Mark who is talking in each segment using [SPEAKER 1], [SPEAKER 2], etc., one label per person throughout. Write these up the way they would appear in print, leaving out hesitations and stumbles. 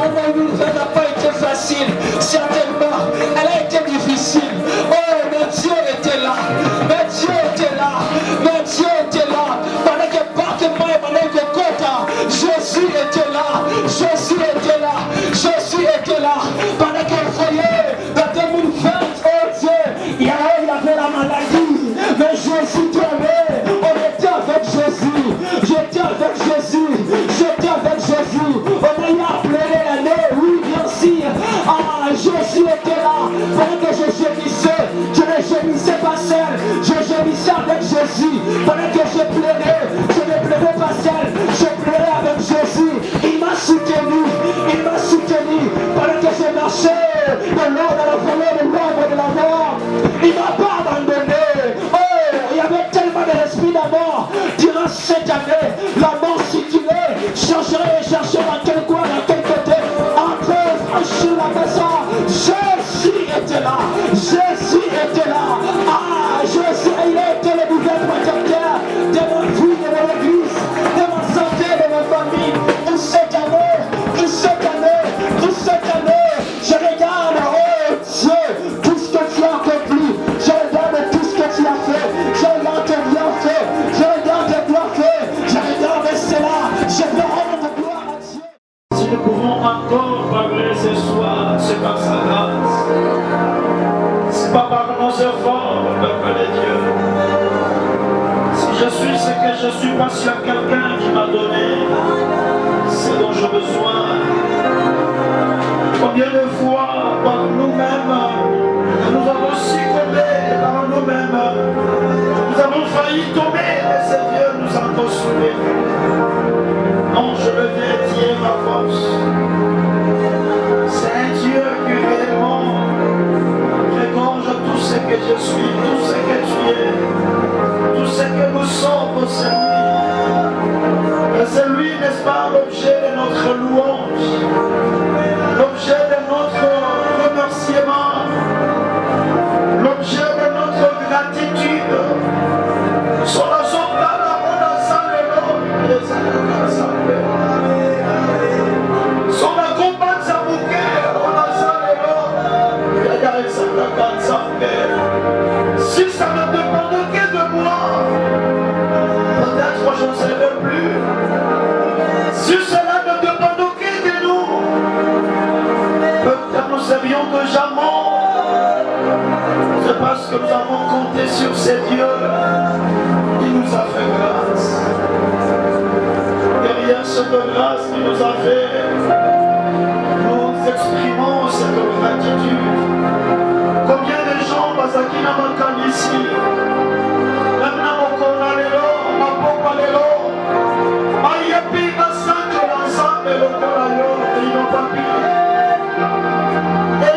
[SPEAKER 1] 2020 n'a pas été facile. Certainement, elle a été difficile. Oh, mais Dieu était là. Mais Dieu était là. Mais Dieu était là. Pendant que Bartimée et pendant que Kota, Jésus était là. Jésus était là. Jésus était là. Pendant que vous voyez, dans 2020, oh Dieu, il y avait la maladie. Mais Jésus t'aimait. On était avec Jésus. J'étais avec Jésus. J'étais avec Jésus. On a appelé l'année. Oui, bien sûr. Ah, Jésus était là. Pendant que je gémissais, je ne gémissais pas seul. Je gémissais avec Jésus. Pendant que je pleurais, je ne pleurais pas seul. Je pleurais avec Jésus. Il m'a soutenu. Il m'a soutenu. Pendant que je marchais dans l'eau, dans la vallée de l'ombre de la mort. Il ne m'a pas abandonné. Oh, il y avait tellement de l'esprit d'amour. Durant cette année, la mort circulait. Chercherait et chercherait dans quel coin, dans quel côté. Entre franchir la maison. Jésus était là. Jésus était là. Ah, Jésus, il a été le nouvel protecteur de ma vie, de mon église, de ma santé, de ma famille. Toute cette année, toute cette année, toute cette année, je regarde, oh Dieu, tout ce que tu as accompli. Je regarde tout ce que tu as fait. Je regarde tes bienfaits. Je regarde tes bienfaits. Je regarde cela. Je veux rendre gloire à Dieu.
[SPEAKER 2] Si nous pouvons encore parler ce soir, c'est par sa grâce. C'est pas par nos efforts, peuple de Dieu. Si je suis ce que je suis parce qu'il y a quelqu'un qui m'a donné ce dont j'ai besoin. Combien de fois par nous-mêmes, nous avons succombé par nous-mêmes. Nous avons failli tomber, mais c'est Dieu nous a consolés. Non, je le dédier ma force. C'est un Dieu qui réellement regorge tout ce que je suis, tout ce que tu es, tout ce que nous sommes, c'est lui. Et c'est lui, n'est-ce pas, l'objet de notre louange, l'objet de notre remerciement, l'objet de notre gratitude. Sur la sombra, on a ça le nom. Sur la combat de sa bouquet, on a ça le nom. Si ça ne dépend que de moi, peut-être je ne serai plus. Si cela ne dépend que de nous, peut-être nous serions déjà morts. C'est parce que nous avons compté sur ces dieux. Il nous a fait grâce. Derrière cette grâce qu'il nous a fait, nous exprimons cette gratitude. Combien de gens, Bazaki Namakan ici, ils n'ont pas pu. Et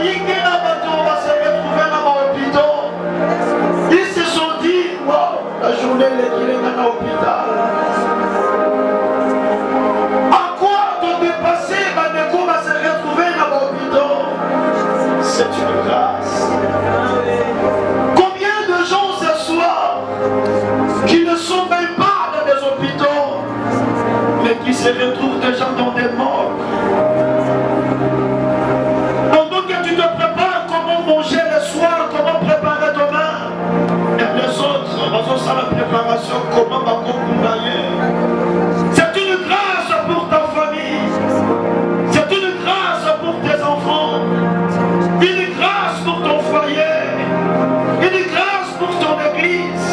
[SPEAKER 2] on va se retrouver dans l'hôpital. Ils se sont dit, wow, la journée, il est dans l'hôpital. À quoi ton dépassé va se retrouver dans l'hôpital? C'est une grâce. Combien de gens ce soir qui ne sont même pas dans des hôpitaux, mais qui se retrouvent déjà dans des morts? Pendant que tu te prépares comment manger le soir, comment préparer demain, et les autres, ils ont ça la préparation, comment m'accompagner. C'est une grâce pour ta famille, c'est une grâce pour tes enfants, une grâce pour ton foyer, une grâce pour ton église.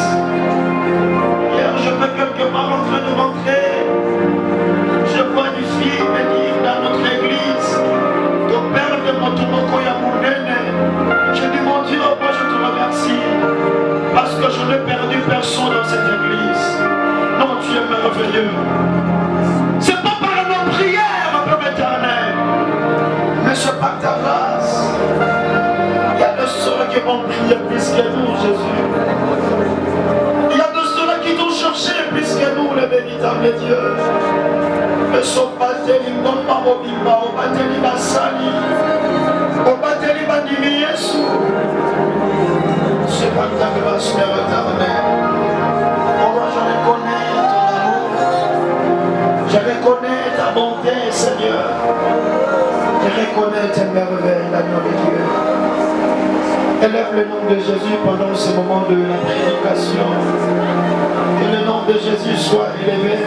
[SPEAKER 2] Hier, je vais quelque part en train de rentrer. Je vois une fille me dire dans notre église, ton père de Motomoko Yamounene. Je dis, mon Dieu, moi je te remercie, parce que je n'ai perdu personne dans cette église. Non, tu es merveilleux. C'est pas par nos prières, mon Père éternel, mais c'est par ta grâce. Il y a des soeurs qui vont prier plus que nous, Jésus. Il y a des soeurs qui t'ont cherché plus que nous, le véritable Dieu. Ne sont pas télé, non pas au bimba, au bateli basali, au bateli bandimi Yesu. C'est par ta grâce, Père éternel. Oh, je reconnais ton amour, je reconnais ta bonté, Seigneur. reconnais tes merveilles, l'agneau de Dieu. Élève le nom de Jésus pendant ce moment de la prédication. Que le nom de Jésus soit élevé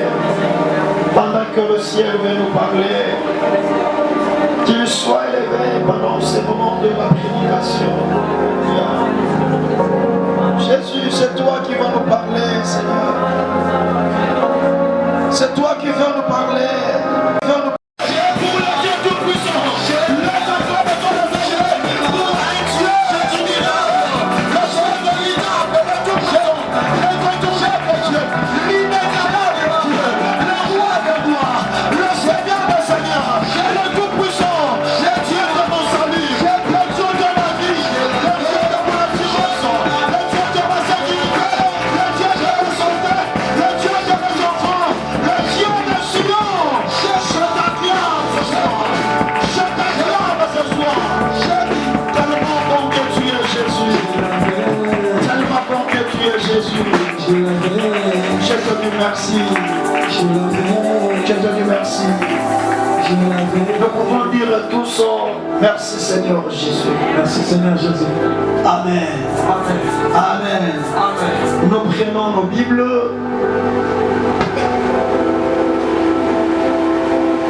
[SPEAKER 2] pendant que le ciel veut nous parler. Qu'il soit élevé pendant ce moment de la prédication. Jésus, c'est toi qui vas nous parler, Seigneur. C'est toi qui veux nous parler. Pour le Dieu Tout-Puissant, le Seigneur de ton Dieu, pour un Dieu admirable, le Seigneur de le Tout-Puissant, l'incontournable Dieu, l'inégalable Dieu, le roi des rois, le Seigneur des seigneurs, le Tout-Puissant, le Dieu de mon salut, le Dieu de ma vie, le Dieu de mon assurance, le Dieu de ma sécurité, le Dieu de ma santé, le Dieu de mes enfants, le Dieu de Sion. Je t'acclame ce soir. Je t'acclame ce soir. Tellement bon que tu es Jésus. Tellement bon que tu es Jésus. Je te dis merci. Je te dis merci. Nous pouvons dire tous merci Seigneur Jésus.
[SPEAKER 1] Merci Seigneur Jésus.
[SPEAKER 2] Amen.
[SPEAKER 1] Amen.
[SPEAKER 2] Amen.
[SPEAKER 1] Amen.
[SPEAKER 2] Nous prenons nos Bibles.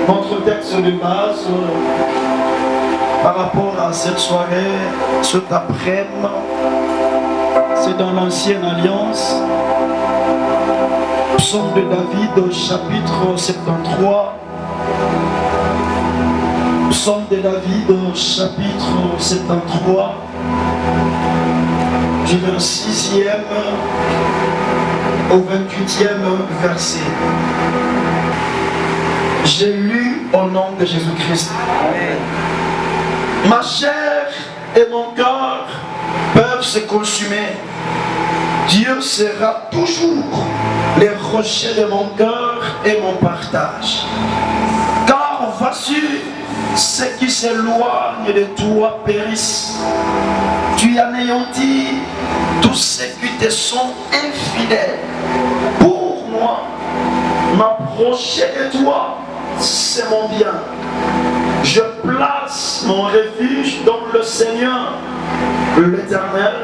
[SPEAKER 2] Notre texte de base par rapport à cette soirée, cet après-midi, c'est dans l'Ancienne Alliance. Psaume de David, chapitre 73. Psaume de David, chapitre 73, du 26e au 28e verset. J'ai lu au nom de Jésus-Christ. Ma chair et mon cœur peuvent se consumer. Dieu sera toujours les rochers de mon cœur et mon partage. Car voici, ceux qui s'éloignent de toi périssent. Tu anéantis tous ceux qui te sont infidèles. Pour moi, m'approcher de toi, c'est mon bien. Je place mon refuge dans le Seigneur, l'Éternel,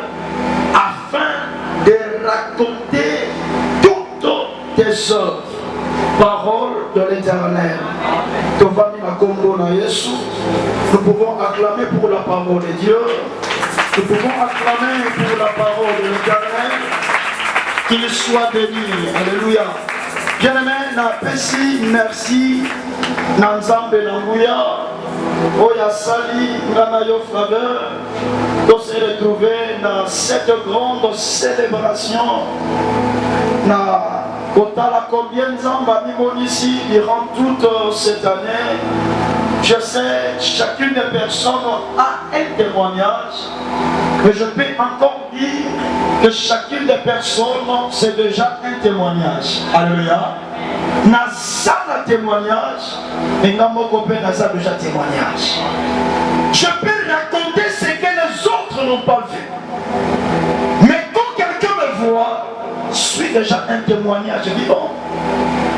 [SPEAKER 2] afin de raconter toutes tes œuvres. Parole de l'Éternel. Nous pouvons acclamer pour la parole de Dieu. Nous pouvons acclamer pour la parole de l'Éternel. Qu'il soit béni. Alléluia. Bien-aimé, napesi merci Nanzambe Nanguya. Oya Sali, Nanayo Faveur. Pour se retrouver dans cette grande célébration. Kotala combien Nzamba Mimon ici durant toute cette année. Je sais, chacune des personnes a un témoignage, mais je peux encore dire que chacune des personnes, c'est déjà un témoignage. Alléluia. Nasa un témoignage, et Namokopé Nasa déjà témoignage. Je peux raconter ce que les autres n'ont pas vu. Mais quand quelqu'un me voit, je suis déjà un témoignage vivant.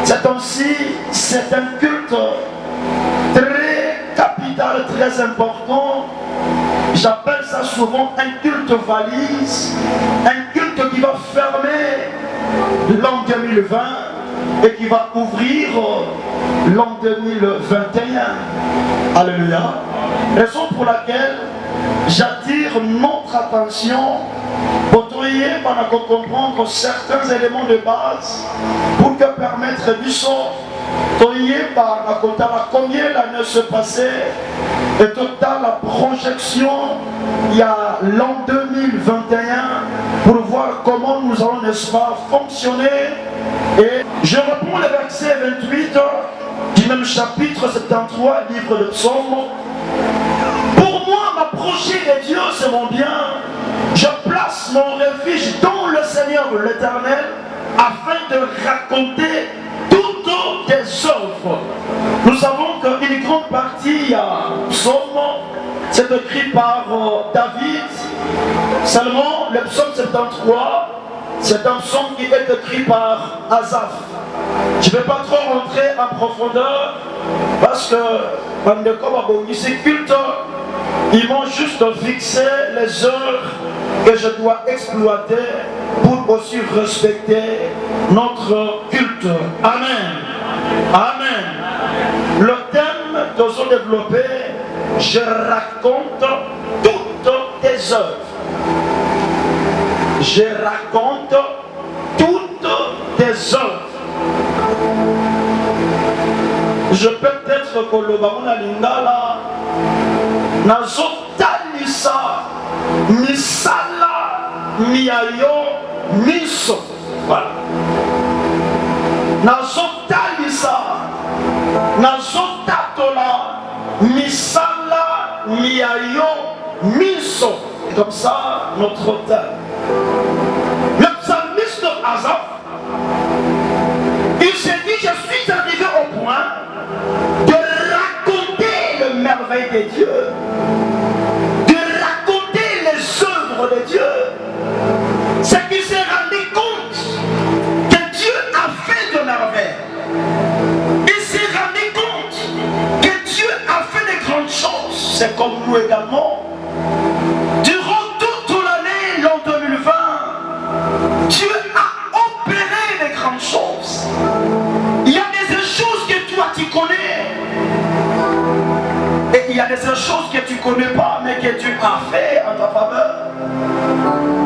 [SPEAKER 2] C'est ainsi, c'est un culte très capital, très important. J'appelle ça souvent un culte valise, un culte qui va fermer l'an 2020 et qui va ouvrir l'an 2021. Alléluia. Raison pour laquelle j'attire notre attention pour comprendre certains éléments de base pour que permettre du sort. Par combien l'année se passait et total la projection il y a l'an 2021 pour voir comment nous allons, n'est-ce pas, fonctionner. Et je reprends le verset 28 du même chapitre 73, livre de Psaume. Pour moi, m'approcher de Dieu, c'est mon bien. Je place mon refuge dans le Seigneur l'Éternel afin de raconter toutes tes œuvres. Nous savons qu'une grande partie psaume, c'est écrit par David. Seulement, le psaume 73, c'est un psaume qui est écrit par Asaph. Je ne vais pas trop rentrer en profondeur parce que Ils m'ont juste fixé les heures que je dois exploiter pour aussi respecter notre culte. Amen. Amen. Le thème que nous avons développé, je raconte toutes tes œuvres. Je raconte toutes tes œuvres. Je peux peut-être que le baron a lingala nazotalisa misala miayo miso. Voilà. Nazotalisa nazotatola misala miayo miso. Et comme ça notre thème. Le psalmiste Asaph, il s'est dit, je suis arrivé au point de raconter le merveille de Dieu, de raconter les œuvres de Dieu. C'est qu'il s'est rendu compte que Dieu a fait de merveilles. Il s'est rendu compte que Dieu a fait de grandes choses. C'est comme nous également. Durant toute l'année, l'an 2020, Dieu a opéré de grandes choses. Il y a des choses que toi tu connais. Et il y a des choses que tu ne connais pas, mais que Dieu a fait en ta faveur.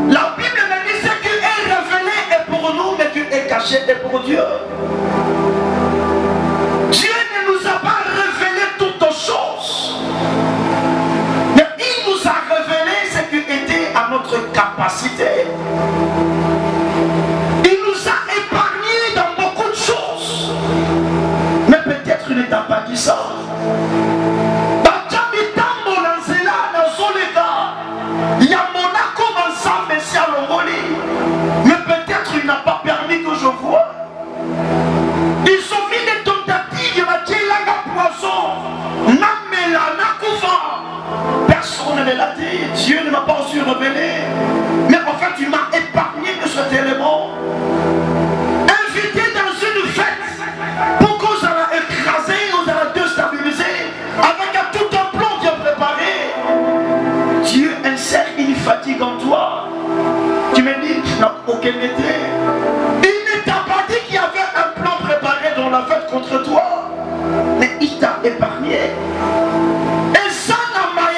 [SPEAKER 2] La Bible me dit que Dieu est révélé et pour nous, mais Dieu est caché et pour Dieu. Dieu ne nous a pas révélé toutes choses. Mais il nous a révélé ce qui était à notre capacité. Il nous a épargnés dans beaucoup de choses. Mais peut-être il ne t'a pas dit ça. Mais peut-être il n'a pas permis que je voie. Ils ont mis des tentatives, il m'a dit la poisson, personne ne l'a dit, Dieu ne m'a pas aussi révélé. Mais en fait il m'a épargné de cet élément. Invité dans une fête pour qu'on s'en écrasé, on s'en déstabilisé, avec tout un plan bien préparé. Dieu insère une fatigue en toi. Tu me dis, tu n'as aucun été. Il ne t'a pas dit qu'il y avait un plan préparé dans la fête contre toi. Mais il t'a épargné. Et ça n'a pas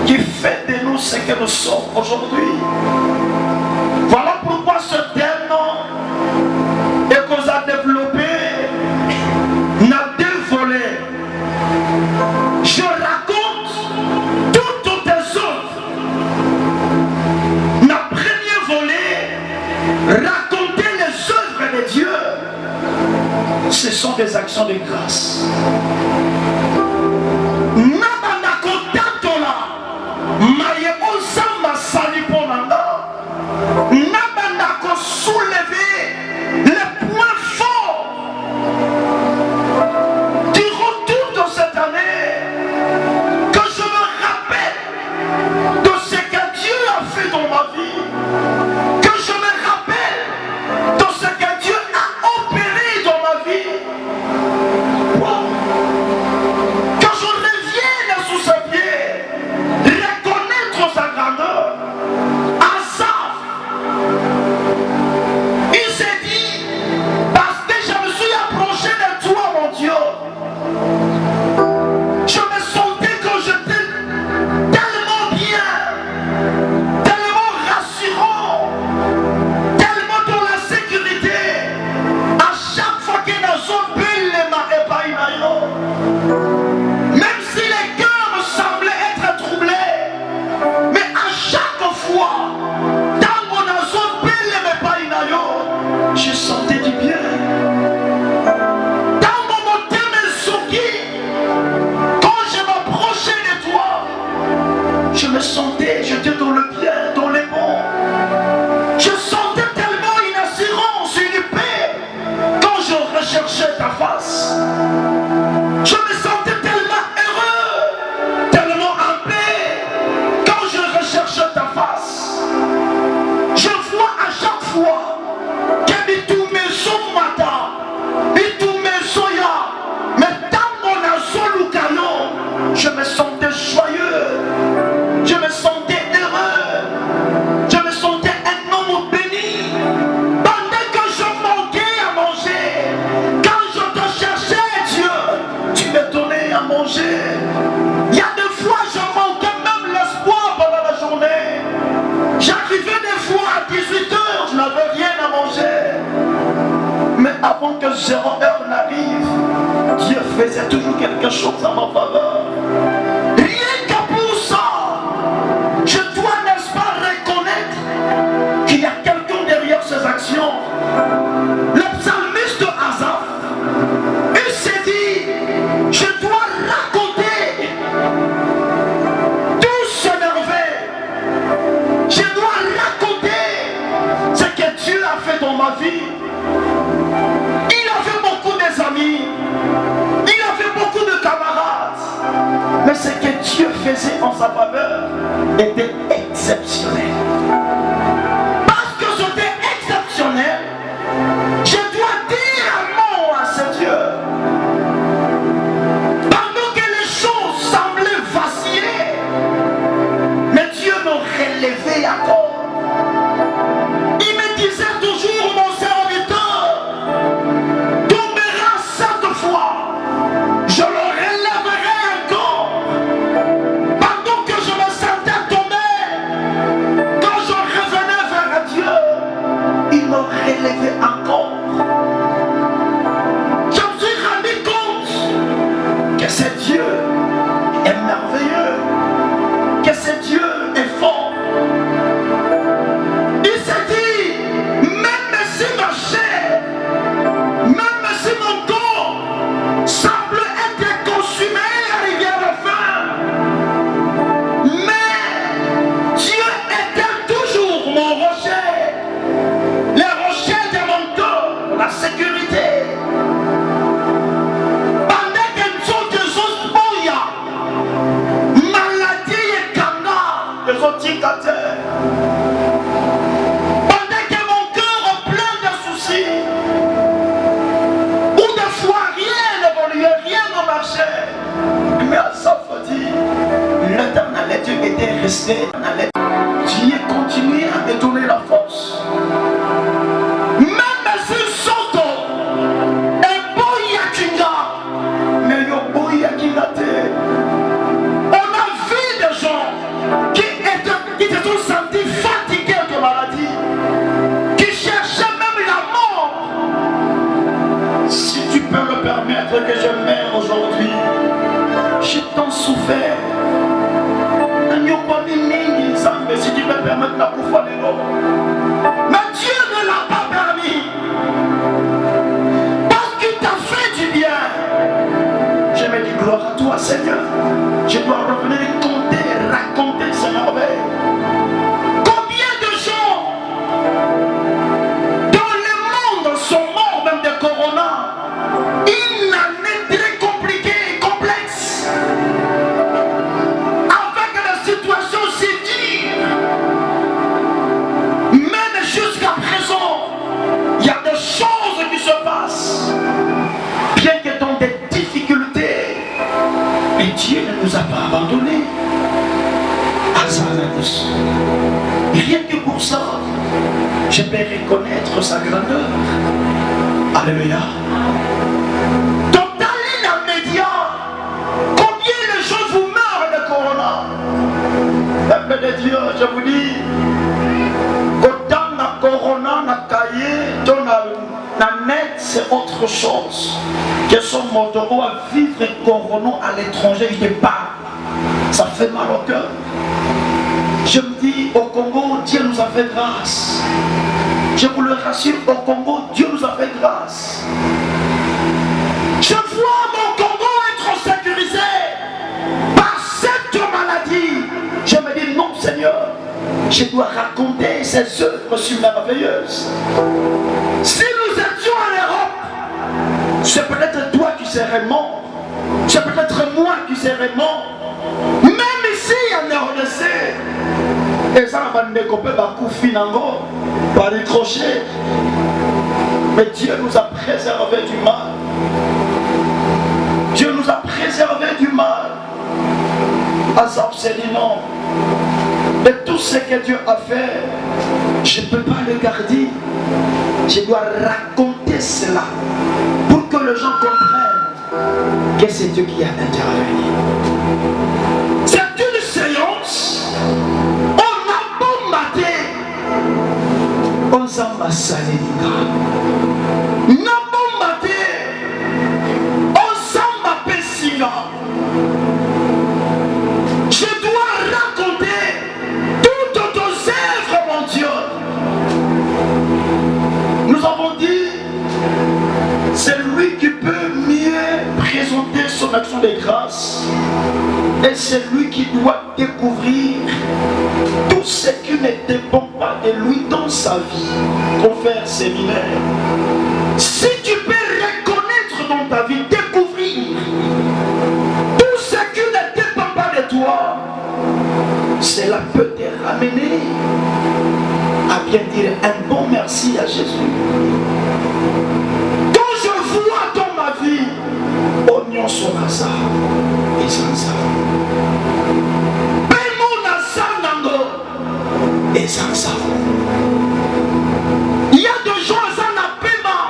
[SPEAKER 2] qui fait de nous ce que nous sommes aujourd'hui. Voilà pourquoi ce thème et qu'on a développé n'a deux volets. Je raconte toutes tes œuvres. Le premier volet, raconter les œuvres de Dieu, ce sont des actions de grâce. Soulever les points forts du retour de cette année, que je me rappelle de ce que Dieu a fait dans ma vie, que je me rappelle de ce que Dieu a opéré dans ma vie, que je revienne notre heure n'arrive, Dieu faisait toujours quelque chose en ma faveur. Rien que pour ça, je dois, n'est-ce pas, reconnaître qu'il y a quelqu'un derrière ces actions. Le psalmiste Asaph, il s'est dit, je dois raconter tout ce merveille. Je dois raconter ce que Dieu a fait dans ma vie. Il avait beaucoup d'amis, il avait beaucoup de camarades, mais ce que Dieu faisait en sa faveur était exceptionnel. Parce que c'était exceptionnel, je dois dire un mot à ce Dieu. Pendant que les choses semblaient vaciller, mais Dieu me relevait encore. Il me disait toujours, mon serviteur tombera 7 fois, je le relèverai encore. Pendant que je me sentais tomber, quand je revenais vers Dieu, il me relevait encore. Je me suis rendu compte que ce Dieu est merveilleux, que ce Dieu est fort. Il s'est dit, même si ma chair, même si mon corps semble être consumé à rivière de feu, mais Dieu est toujours mon rocher, le rocher de mon corps, la sécurité. Pendant que nous sommes des autres boya, maladie et kanga, des autres ticateurs. Pendant que mon cœur est plein de soucis, où des fois rien n'évoluait, rien ne marchait. Mais à ça, faut dire, l'éternel Dieu était resté. Dieu continuait à me donner la force. Même si Soto est boya kinga, mais yo boya kinga te. On a vu des gens qui se sont sentis fatigués de maladie, qui cherchaient même la mort. Si tu peux me permettre que je meure aujourd'hui, j'ai tant souffert. Si tu peux permettre la bouffe à l'élo. Mais Dieu ne l'a pas permis. Parce qu'il t'a fait du bien. Je me dis gloire à toi Seigneur. Je dois revenir et compter, raconter ces merveilles. Combien de gens dans le monde sont morts même de corona? Une année très compliquée, complexe. Avec des situations si dures. Même jusqu'à présent, il y a des choses qui se passent. Bien que dans des difficultés, mais Dieu ne nous a pas abandonnés. Rien que pour ça, je peux reconnaître sa grandeur. Alléluia. Dans les médias, combien de gens vous meurent de corona? Peuple de Dieu, je vous dis, quand na corona na cahier, na net, c'est autre chose. Que son motoreau à vivre corona à l'étranger, il te parle. Ça fait mal au cœur. Je me dis, au Congo, Dieu nous a fait grâce. Je vous le rassure, au Congo, Dieu nous a fait grâce. Je vois mon Congo être sécurisé par cette maladie. Je me dis, non Seigneur, je dois raconter ces œuvres si merveilleuses. Si nous étions en Europe, c'est peut-être toi qui serais mort. C'est peut-être moi qui serais mort. Même ici en RDC, et ça va nous découper par coup finango, par les crochets. Mais Dieu nous a préservé du mal. Dieu nous a préservé du mal. Asaph s'est dit non. De tout ce que Dieu a fait, je ne peux pas le garder. Je dois raconter cela pour que les gens comprennent que c'est Dieu qui a intervenu. C'est une séance. On a beau mater, on s'en va salir. On a beau mater, son action de grâce. Et c'est lui qui doit découvrir tout ce qui ne dépend pas de lui dans sa vie. Confrère séminaire, si tu peux reconnaître dans ta vie, découvrir tout ce qui ne dépend pas de toi, cela peut te ramener à bien dire un bon merci à Jésus. Quand je vois dans ma vie, oignon sur hasard et sans ça, paiement na sanango et sans ça. Il y a des gens qui ont un paiement,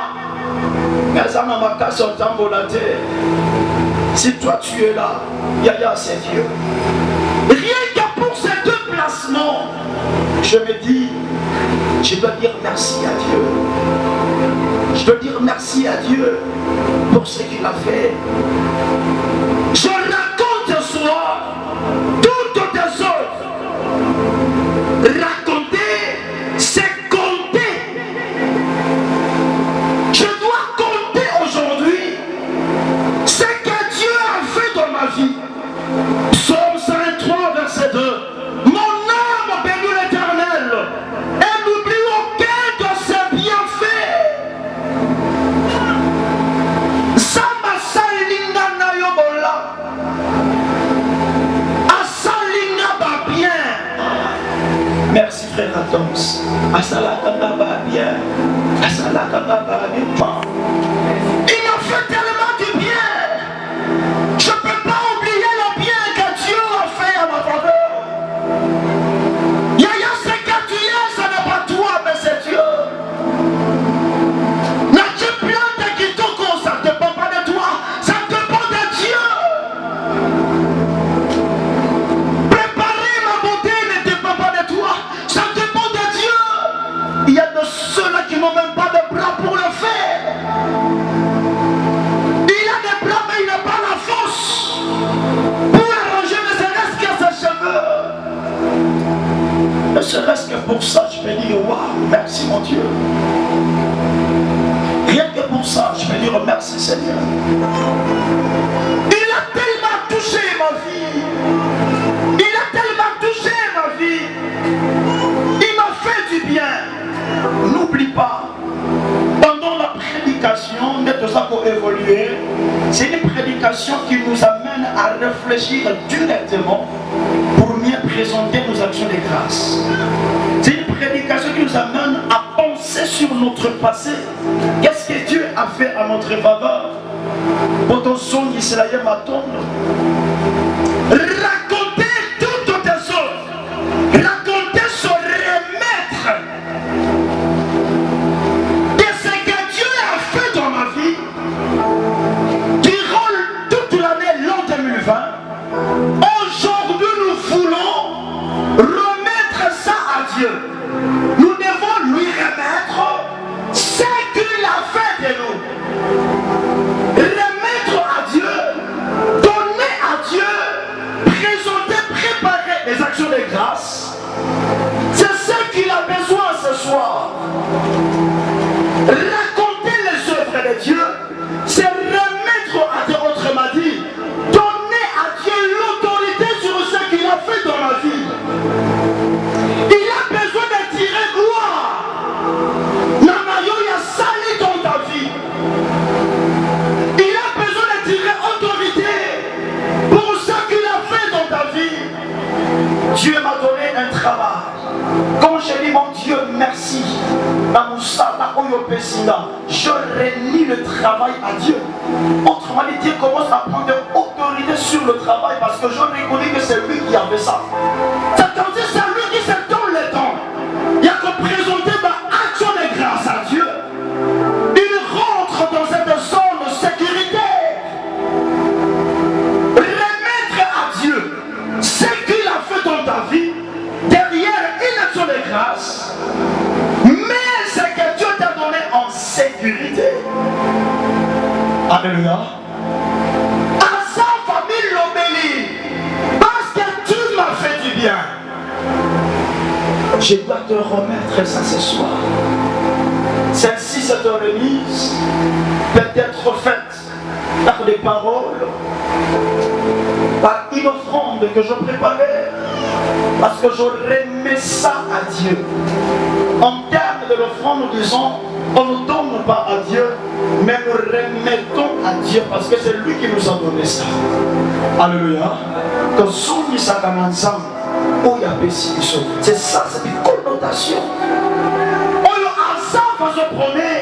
[SPEAKER 2] mais ils ont un macasse en temps volontaire. Si toi tu es là, Yaya c'est Dieu. Rien que pour ces deux placements, je me dis, je dois dire merci à Dieu. Je dois dire merci à Dieu pour ce qu'il a fait. Je raconte ce soir toutes tes œuvres. Raconter, c'est compter. Je dois compter aujourd'hui ce que Dieu a fait dans ma vie. Psaume 103, verset 2. Mon âme bénit l'Éternel et n'oublie aucun de ses bienfaits. Sama salinga na yobola, asalinga ba bien. Merci frère Adams. Asalaka ba bien, asalaka ba bien. Il m'a fait tellement du bien. Je ne peux pas oublier le bien que Dieu a fait à ma faveur. Yaya, ce que tu es, ce n'est pas toi, mais c'est Dieu. N'as-tu plante qui t'occupe, ça ne dépend pas de toi, ça dépend de Dieu. Préparer ma beauté ne dépend pas de toi, ça dépend de Dieu. Il y a de ceux-là qui n'ont même pas de bras pour le faire. Il a des bras, mais il n'a pas la force pour arranger ne serait-ce que ses cheveux. Ne serait-ce que pour ça, je peux dire waouh, merci mon Dieu. Rien que pour ça, je peux dire merci Seigneur. Il a tellement touché ma vie. Il a tellement touché ma vie. Il m'a fait du bien. N'oublie pas, pendant la prédication, d'être ça pour évoluer, c'est une prédication qui nous amène à réfléchir directement pour mieux présenter nos actions de grâce. C'est une prédication qui nous amène à penser sur notre passé. Qu'est-ce que Dieu a fait à notre faveur? Pour son Israël m'attend. Raconter toutes tes œuvres. Raconter se remettre de ce que Dieu a fait dans ma vie durant toute l'année l'an 2020. Aujourd'hui, nous voulons remettre ça à Dieu. Nous devons lui remettre ce qu'il a fait de nous. Remettre à Dieu, donner à Dieu, présenter, préparer les actions de grâce. C'est ce qu'il a besoin ce soir. Raconter les œuvres de Dieu, c'est remettre à Dieu, autrement dit, donner à Dieu l'autorité sur ce qu'il a fait dans ma vie. Il a besoin de tirer gloire. Namayo ya sali dans ta vie. Il a besoin de tirer autorité pour ce qu'il a fait dans ta vie. Dieu m'a donné un travail. Quand je dis mon Dieu merci, je réunis le travail à Dieu. Autrement dit, Dieu commence à prendre autorité sur le travail parce que je reconnais que c'est lui qui a fait ça. C'est-à-dire c'est lui qui se donne le temps. Il y a que présenter ma action de grâce à Dieu. Il rentre dans cette zone de sécurité. Remettre à Dieu ce qu'il a fait dans ta vie derrière une action de grâce. Mais ce que Dieu t'a donné en sécurité. Alléluia. À sa famille l'obéit. Parce que tu m'as fait du bien. Je dois te remettre ça ce soir. Celle-ci, cette remise peut être faite par des paroles, par une offrande que je préparais, parce que je remets ça à Dieu. En termes de l'offrande, nous disons, on ne donne pas à Dieu, mais nous remettons à Dieu parce que c'est lui qui nous a donné ça. Alléluia. C'est ça, c'est une connotation. On ensemble se promet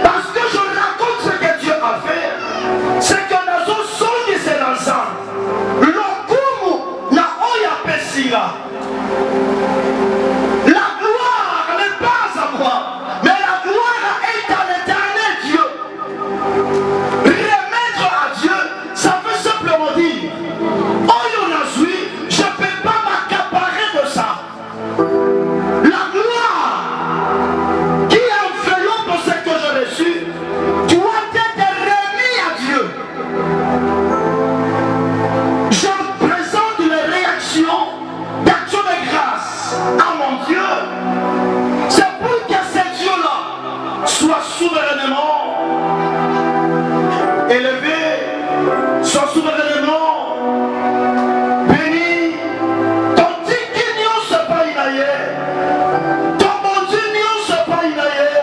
[SPEAKER 2] parce que je raconte ce que Dieu a fait. C'est que nous sommes c'est l'ensemble. L'okumu na oya pesira. La gloire n'est pas à moi, mais la gloire est à l'éternel Dieu. Remettre à Dieu, ça veut simplement dire, je ne peux pas m'accaparer de ça. La gloire qui enveloppe ce que j'ai reçu doit être remis à Dieu. Je présente les réactions d'action de grâce à mon Dieu. C'est pour que ce Dieu-là soit souverainement élevé, soit souverainement béni. Ton dit qu'il n'y a pas inaïe. Ton bon Dieu n'y a pas inaïe.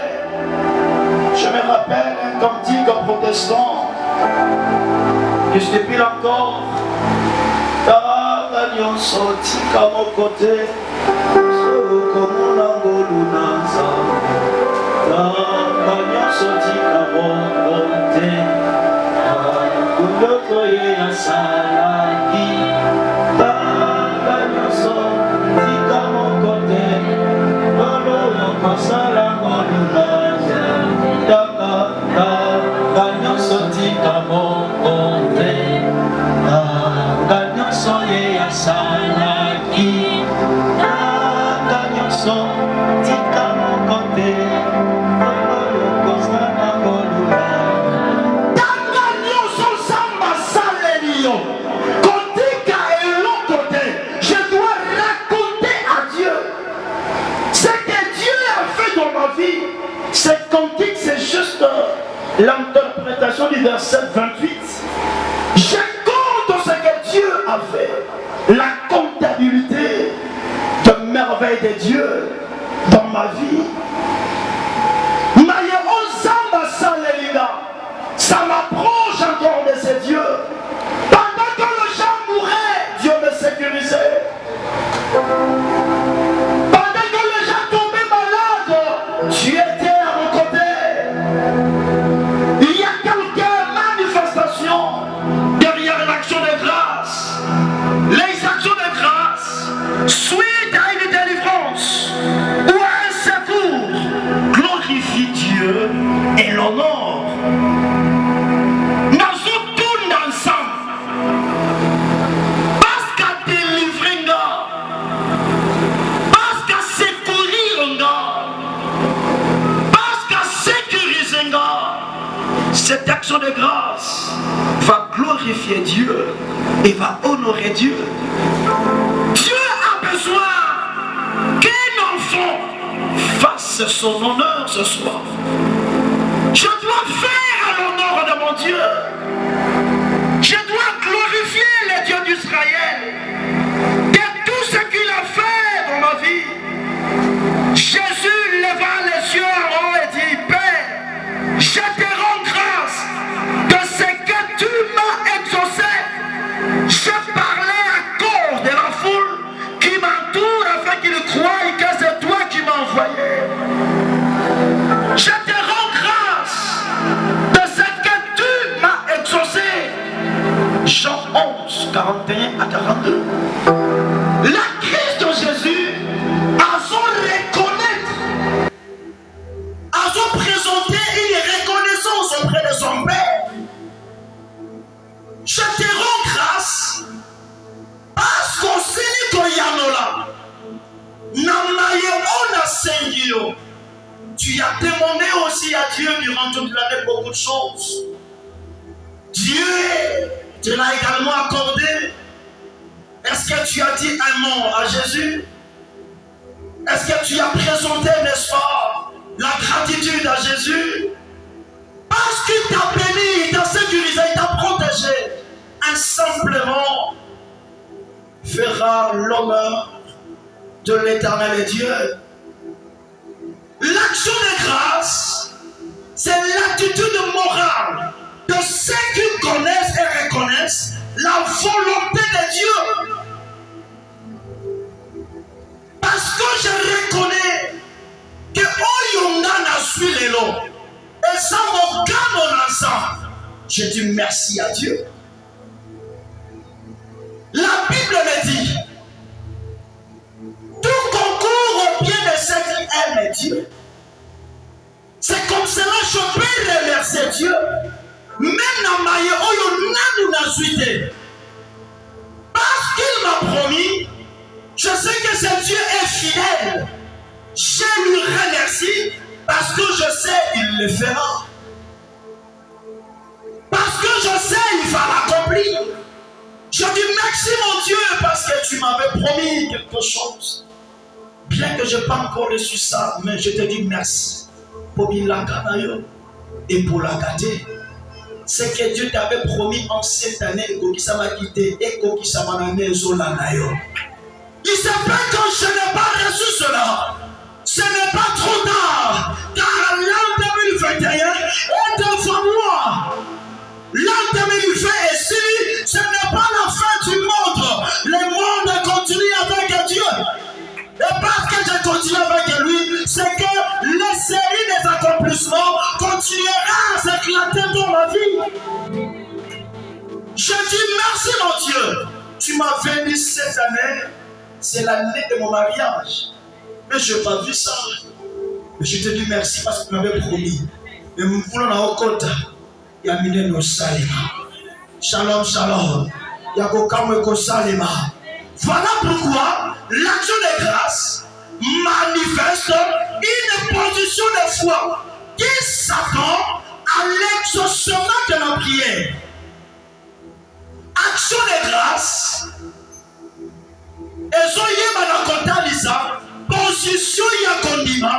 [SPEAKER 2] Je me rappelle un cantique protestant que je dépile encore. Gagnon sorti à mon côté, comme on a golunanza. Gagnon sorti à mon côté, Kulokoye ya salaki. Gagnon sorti à mon côté, Kulokoye sala golunanza. Gagnon sorti à mon côté. Gagnon soye ya salaki. Gagnon sorti à mon côté. Kulokoye sala golunanza. Gagnon son samba salenio. Kotika et l'autre côté. Je dois raconter à Dieu ce que Dieu a fait dans ma vie. Ce cantique, c'est juste l'interprétation du verset 28. Je compte ce que Dieu a fait, la comptabilité de merveilles de Dieu dans ma vie. Ça m'approche encore de ces dieux. Pendant que les gens mouraient, Dieu me sécurisait. Pendant que les gens tombaient malades, tu étais à mon côté. Il y a quelques manifestations derrière l'action de grâce. Les actions de grâce, suite à une délivrance ou à un secours, glorifie Dieu et l'honneur. Nous tournons ensemble. Parce qu'à délivrer, parce qu'à secourir, parce qu'à sécuriser, cette action de grâce va glorifier Dieu et va honorer Dieu. Dieu a besoin qu'un enfant fasse son honneur ce soir. Je dois faire l'honneur de mon Dieu. Je dois glorifier le Dieu d'Israël de tout ce qu'il a fait dans ma vie. Jésus leva les yeux en haut et dit: Père, je te rends grâce de ce que tu m'as exaucé. Je parlais à cause de la foule qui m'entoure afin qu'ils croient que c'est toi qui m'as envoyé. Je te rends grâce de ce que tu m'as exaucé. Jean 11, 41 à 42. La Christ de Jésus a son reconnaître, a son présenter une reconnaissance auprès de son Père. Je te rends grâce parce qu'on sait que Yanola Namaye a Seigneur. Tu as témoigné aussi à Dieu durant toute l'année beaucoup de choses. Dieu te l'a également accordé. Est-ce que tu as dit un mot à Jésus? Est-ce que tu as présenté, n'est-ce pas, la gratitude à Jésus? Parce qu'il t'a béni, il t'a sécurisé. et simplement fera l'honneur de l'Éternel Dieu. L'action de grâce, c'est l'attitude morale de ceux qui connaissent et reconnaissent la volonté de Dieu. Parce que je reconnais que Oyongana suit les lots et ça mon cas mon ensemble. Je dis merci à Dieu. La Bible me dit tout concourt au bien de ceux qui aiment Dieu. C'est comme cela que je peux remercier Dieu. Même dans ma vie, parce qu'il m'a promis, je sais que ce Dieu est fidèle. Je lui remercie parce que je sais qu'il le fera. Parce que je sais qu'il va l'accomplir. Je dis merci mon Dieu parce que tu m'avais promis quelque chose. Bien que je n'ai pas encore reçu ça, mais je te dis merci pour Bilakanayo et pour la gâter. Ce que Dieu t'avait promis en cette année, il se peut que je n'ai pas reçu cela. Ce n'est pas trop tard, car l'an 2021 est devant moi. L'an 2020 est ici, ce n'est pas la fin du monde. Le monde continue avec Dieu. Et parce que je continue avec lui, c'est que les séries des accomplissements continuera à s'éclater dans ma vie. Je dis merci mon Dieu. Tu m'as béni cette année. C'est l'année de mon mariage. Mais je n'ai pas vu ça. Mais je te dis merci parce que tu m'avais promis. Mais nous voulons la okota. Yamine no salima. Shalom, shalom. Yakokamwe ko salima. Voilà pourquoi l'action de grâce manifeste une position de foi qui s'attend à l'exaucement de la prière. Action de grâce. Position ya kondima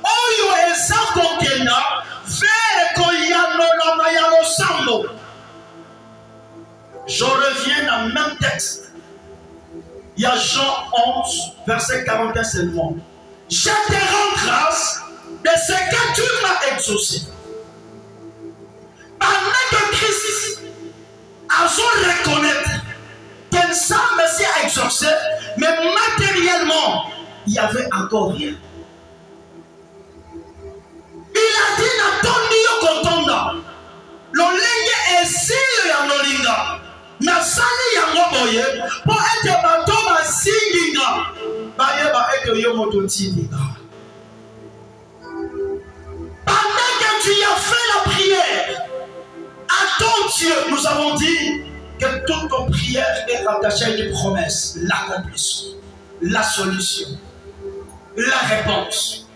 [SPEAKER 2] oyo eza kokenda vers koyanola ya losambo. Je reviens dans le même texte. Il y a Jean 11, verset 41 seulement. Je te rends grâce de ce que tu m'as exaucé. Pendant que Christ a su reconnaître que ça Messie a exaucé, mais matériellement, il n'y avait encore rien. Il a dit Natondio Kotonda. L'olenge est si yanolinga. Nasali yangoboye pour être batoma singinga. Bayeba eke yomoto tinga. Pendant que tu as fait la prière à ton Dieu, nous avons dit que toute ton prière est rattachée à une promesse, l'accomplissement, la solution, la réponse.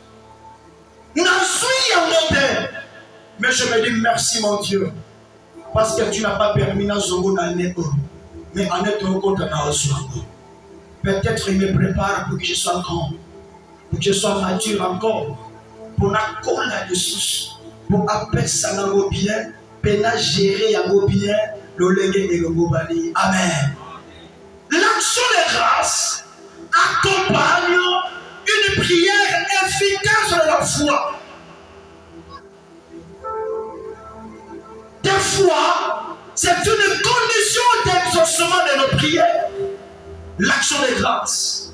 [SPEAKER 2] Nous suis mais je me dis merci mon Dieu, parce que tu n'as pas permis à Zongo d'année, mais en étant compte à Zongo. Peut-être il me prépare pour que je sois grand, pour que je sois mature encore, pour la colle là-dessus, pour appeler ça dans vos biens, pour gérer à vos biens. Amen. L'action de grâce accompagne une prière efficace de la foi. Des fois, c'est une condition d'exaucement de nos prières. L'action de grâce.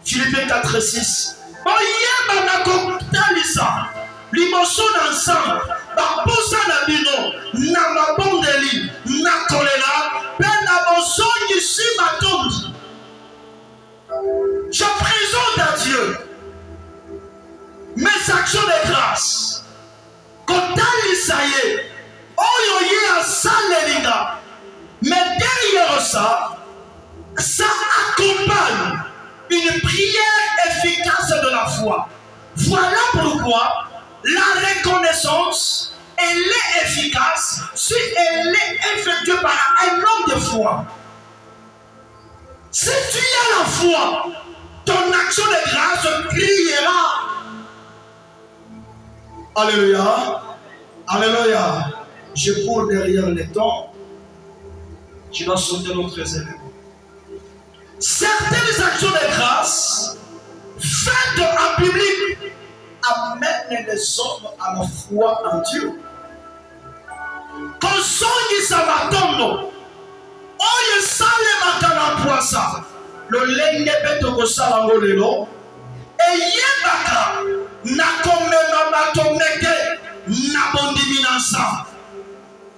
[SPEAKER 2] Philippiens 4:6. L'émotion ensemble, la pose à bino, na mabondeli, na kolela, ben na bonsoir ici ma tombe. Je présente à Dieu mes actions de grâce. Quand Isaïe, oyoye a saléringa, mais derrière ça, ça accompagne une prière efficace de la foi. Voilà pourquoi la reconnaissance, elle est efficace si elle est effectuée par un homme de foi. Si tu as la foi, ton action de grâce criera. Alléluia. Alléluia. Je cours derrière le temps.
[SPEAKER 1] Tu dois sauter notre élément.
[SPEAKER 2] Certaines actions de grâce faites en public amènent les hommes à la foi en Dieu. Kosongisa matondo oyo esalemaka na mpwasa lolenge mpe tokosala ngo lelo eyebaka na komema bato meke na bondimi na nzambe.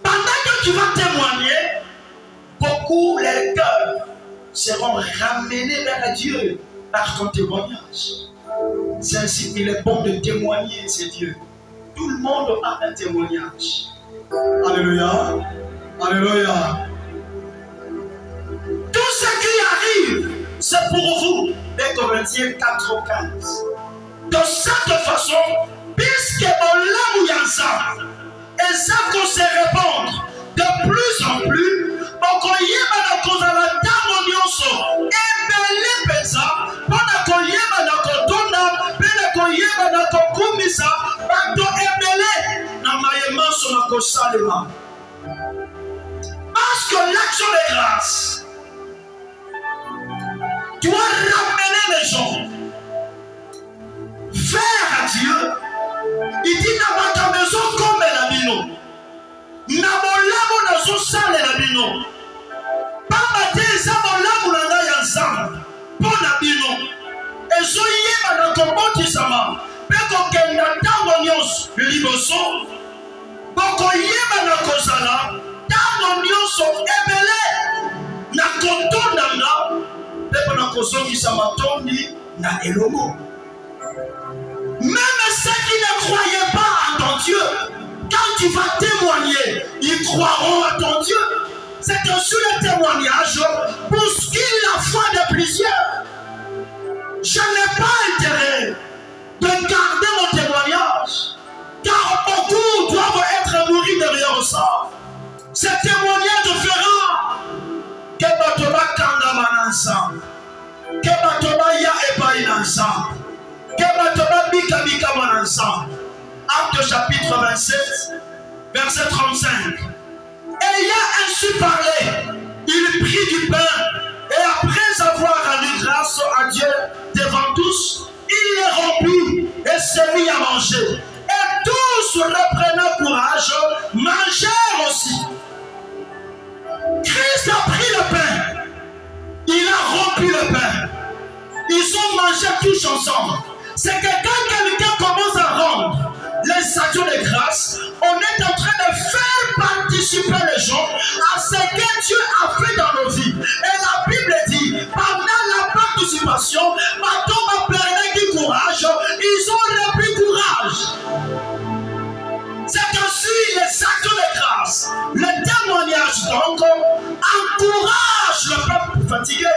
[SPEAKER 2] Pendant que tu vas témoigner, beaucoup les cœurs seront ramenés vers Dieu par ton témoignage. C'est ainsi qu'il est bon de témoigner, c'est Dieu. Tout le monde a un témoignage. Alléluia. Alléluia. Tout ce qui arrive, c'est pour vous. 1 Corinthiens 4:15. De cette façon, puisque on l'a ensemble, et ça qu'on se répond de plus en plus, on koyeba na kozala tango nyonso ebele penza mpona koyeba na kotonda mpe na koyeba na kokumisa bato ebele na mayemaso na kosalema. Parce que l'action de grâce doit ramener les gens vers Dieu. Il dit na bata maison comme la bino na molamo nazosalela bino pamba te eza molamo na ngai ya nzambe mpo na bino ezoyeba na kobotisama mpe kokenda ntango nyonso liboso bokoyeba na kozala ntango nyonso ebele na kotondanga mpe mpo na kozongisa matondi na elongo. Même ceux qui ne croyaient pas à ton Dieu, quand tu vas témoigner, ils croiront à ton Dieu. C'est aussi le témoignage bouscule la foi de plusieurs. Je n'ai pas intérêt de garder mon témoignage, car beaucoup doivent être nourris derrière ça. Ce témoignage fera que Batoba Kandama ensemble, que Batoba Ya Epaï ensemble, que Batoba Bika Bika ensemble. Acte chapitre 27, verset 35. Ayant ainsi parlé, il prit du pain et après avoir rendu grâce à Dieu devant tous, il les rompit et se mit à manger. Et tous reprenant courage, mangèrent aussi. Christ a pris le pain, il a rompu le pain. Ils ont mangé tous ensemble. C'est que quand quelqu'un commence à rendre les actions de grâce, on est en train de faire participer les gens à ce que Dieu a fait dans nos vies. Et la Bible dit, pendant la participation, maintenant ma pèlerin qui courage, ils ont repris courage. C'est aussi les actions de grâce, le témoignage donc, encourage le peuple fatigué.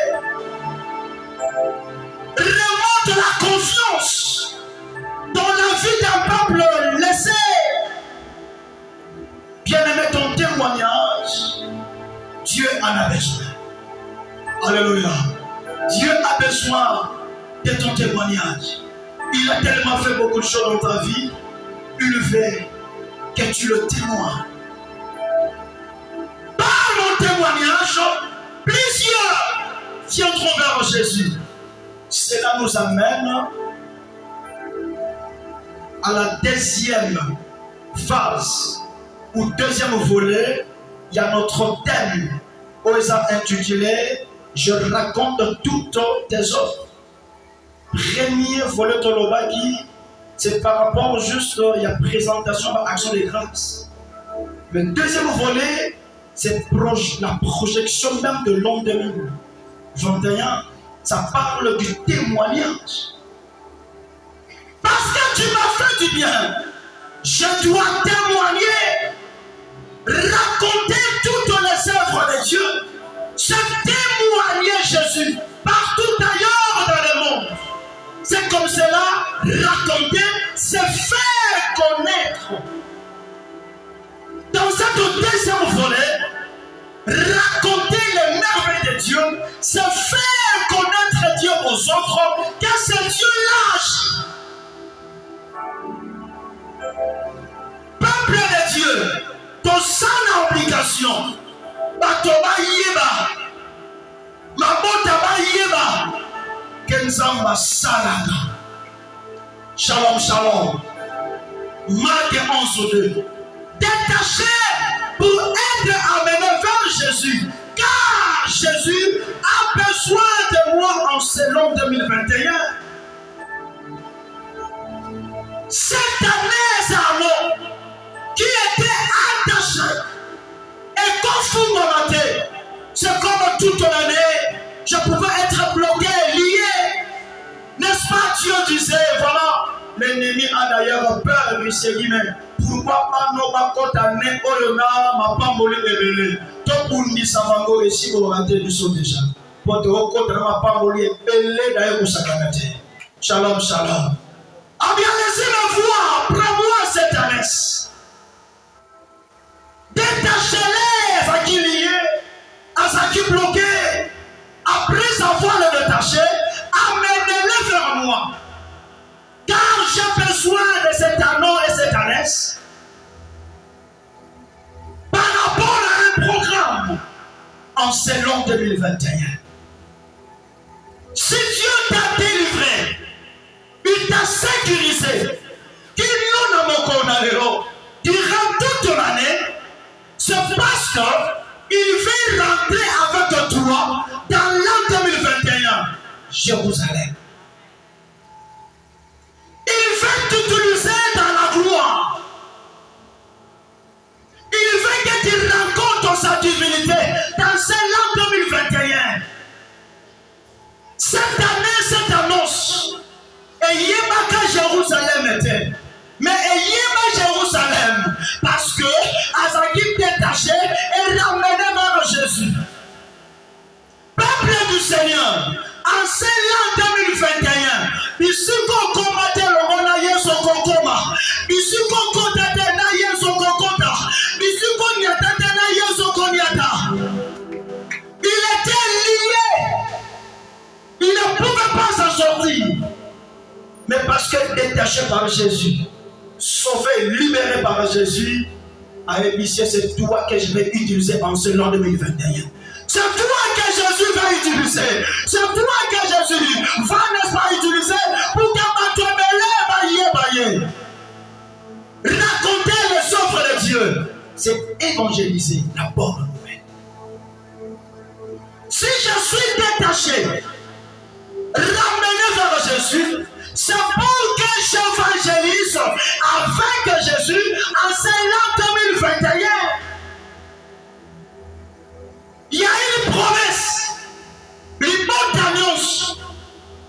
[SPEAKER 2] Remonte la confiance dans la vie d'un peuple laissé. Bien-aimé, ton témoignage, Dieu en a besoin. Alléluia. Dieu a besoin de ton témoignage. Il a tellement fait beaucoup de choses dans ta vie. Il veut que tu le témoignes. Par mon témoignage, plusieurs viendront vers Jésus. Cela nous amène à la deuxième phase ou deuxième volet. Il y a notre thème où ils ont intitulé « Je raconte toutes tes œuvres ». Premier volet de l'Obagi, c'est par rapport juste à la présentation de l'action de grâce. Le deuxième volet, c'est la projection même de l'an 2021. Ça parle du témoignage. Parce que tu m'as fait du bien, je dois témoigner, raconter toutes les œuvres de Dieu, se témoigner Jésus partout ailleurs dans le monde. C'est comme cela, raconter, se faire connaître. Dans cette deuxième volet, raconter les merveilles de Dieu, se faire connaître Dieu aux autres, car c'est Dieu lâche. Peuple de Dieu, ton sans obligation, Batoba yeba. Mabota ba yeba. Kenzamba salaka. Shalom, shalom. Marc 11:2. Détaché pour être amené vers Jésus. Car Jésus a besoin de moi en ce long 2021. Cette année, c'est un homme qui était attaché et confus dans ma tête. C'est comme toute l'année, je pouvais être bloqué, lié. N'est-ce pas, Dieu disait, voilà, l'ennemi a d'ailleurs peur, lui s'est dit, mais pourquoi pas nos bakotes année, oyona, ma pambole ebele. Tout pour nous, ça va go ici, on va dire, nous sommes déjà. Pour te rencontrer, ma pambole ebele, d'ailleurs, pour sa canate. Shalom, shalom. Ah bien, laissez-le voir, prends-moi cette année. Détachez-les à qui lié, à ce qui bloqué. Après avoir le détaché, amenez-les vers moi. Car j'ai besoin de cet anneau et cette année par rapport à un programme en ce long 2021. Si Dieu t'a délivré, il t'a sécurisé, qu'il nous n'a durant toute ton année, c'est parce qu'il veut rentrer avec toi dans l'an 2021, Jérusalem. Il veut t'utiliser dans la gloire. Il veut que tu rencontres sa divinité dans ce l'an 2021. Cette année, cette annonce, ayez pas que Jérusalem était. Mais ayez pas Jérusalem parce que Azaki détaché et ramené vers Jésus. Peuple du Seigneur, en ce l'an 2021, ici qu'on combattait le monaïe son concoma, ici qu'on combattait naïe son concota, ici qu'on y attendait naïe son coniata. Il était lié, il ne pouvait pas s'en sortir, mais parce qu'il est détaché par Jésus, sauvé, libéré par Jésus, à épicier, c'est toi que je vais utiliser en ce l'an 2021. C'est toi que Jésus va utiliser. C'est toi que Jésus va, n'est-ce pas, utiliser pour que bailler. Raconter les œuvres de Dieu. C'est évangéliser la bonne nouvelle. Si je suis détaché, ramené vers Jésus, c'est pour que j'évangélise avec Jésus en ce l'an 2021. Il y a une promesse, une bonne annonce.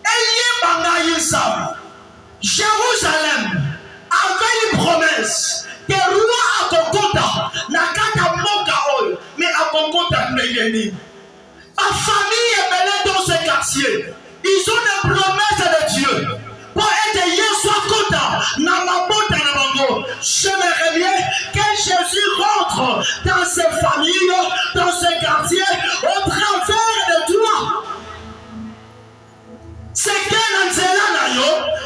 [SPEAKER 2] Ayez Bangaïsam, Jérusalem avait une promesse que le roi a Kokota, n'a qu'à Mokaol, mais à Kokota Neyeni. Ma famille est mêlée dans ce quartier. Ils ont des promesses de Dieu. Pour être Yeswakota, Namabota Namango. J'aimerais bien que Jésus rentre dans ces familles, dans ces quartiers, au travers de toi. C'est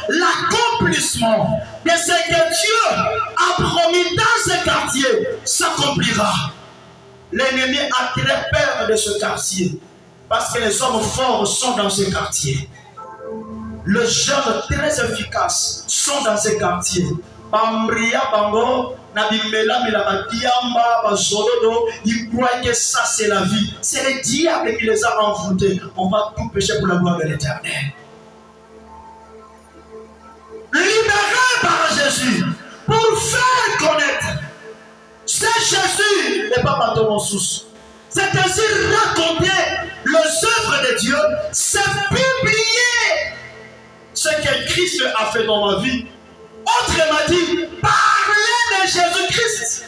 [SPEAKER 2] l'accomplissement de ce que Dieu a promis dans ce quartier s'accomplira. L'ennemi a très peur de ce quartier parce que les hommes forts sont dans ce quartier. Les jeunes très efficaces sont dans ces quartiers. Bambria Bango, Nabimela Milabadiamba, Bazolodo, ils croient que ça c'est la vie. C'est le diable qui les a envoûtés. On va tout pécher pour la gloire de l'Éternel. Libérés par Jésus pour faire connaître. C'est Jésus et pas Bateau sous. C'est ainsi raconter les œuvres de Dieu, c'est publier ce que Christ a fait dans ma vie. Autrement dit, parler de Jésus-Christ.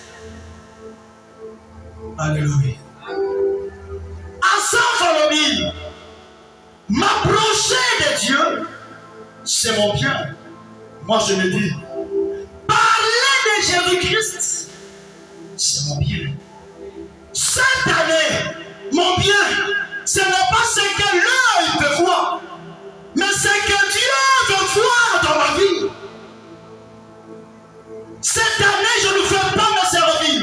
[SPEAKER 2] Alléluia. Ensemble, m'approcher de Dieu, c'est mon bien. Moi, je me dis, parler de Jésus-Christ, c'est mon bien. Cette année, mon bien, ce n'est pas ce que l'œil peut voir, mais ce que Dieu veut voir dans ma vie. Cette année, je ne veux pas me servir,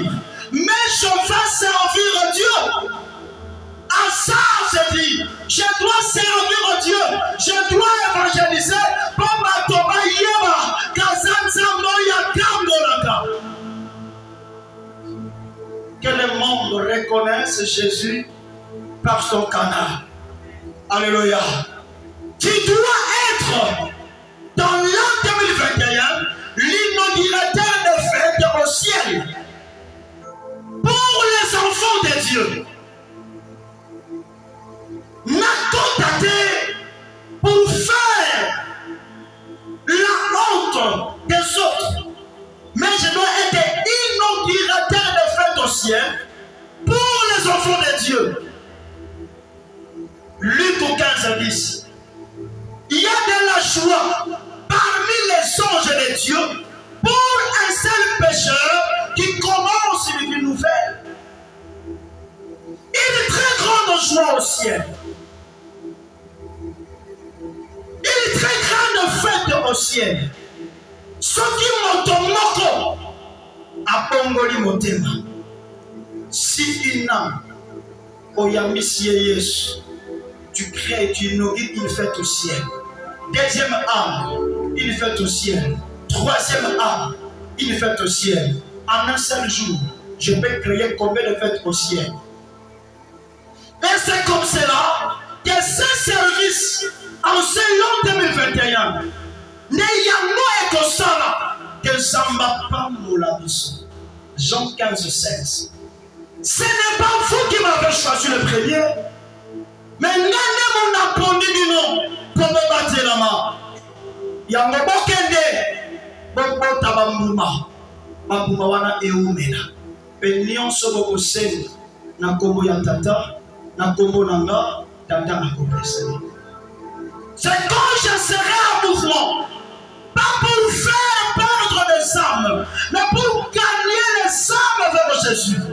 [SPEAKER 2] mais je vais servir Dieu. connaissent Jésus par son canal. Alléluia. Qui doit être dans l'an 2021 l'inaugurateur des fêtes au ciel pour les enfants de Dieu. N'a contacté pour faire la honte des autres, mais je dois être inaugurateur des fêtes au ciel pour les enfants de Dieu. Luc 15:10. Il y a de la joie parmi les anges de Dieu pour un seul pécheur qui commence une vie nouvelle. Une très grande joie au ciel. Une très grande fête au ciel. Ce qui m'automoko a pongoli motema. Si une âme oyamisi Yesu, tu crées, tu inaugures une fête au ciel. Deuxième âme, une fête au ciel. Troisième âme, une fête au ciel. En un seul jour, je peux créer combien de fêtes au ciel? Et c'est comme cela que ce service en ce long 2021 n'est pas que ça que Zamba Pamoula Biso. Jean 15:16. Ce n'est pas vous qui m'avez choisi le premier, mais nane mon apprenti du nom comme Batelama. Yango Bokende Boko Tabambuma Babuma wana eumena. Penion Soboko Sen na Kombo ya Tata na Kombo Nanga Tata na Kombo Sen. C'est quand je serai en mouvement, pas pour faire perdre les âmes, mais pour gagner les âmes vers Jésus.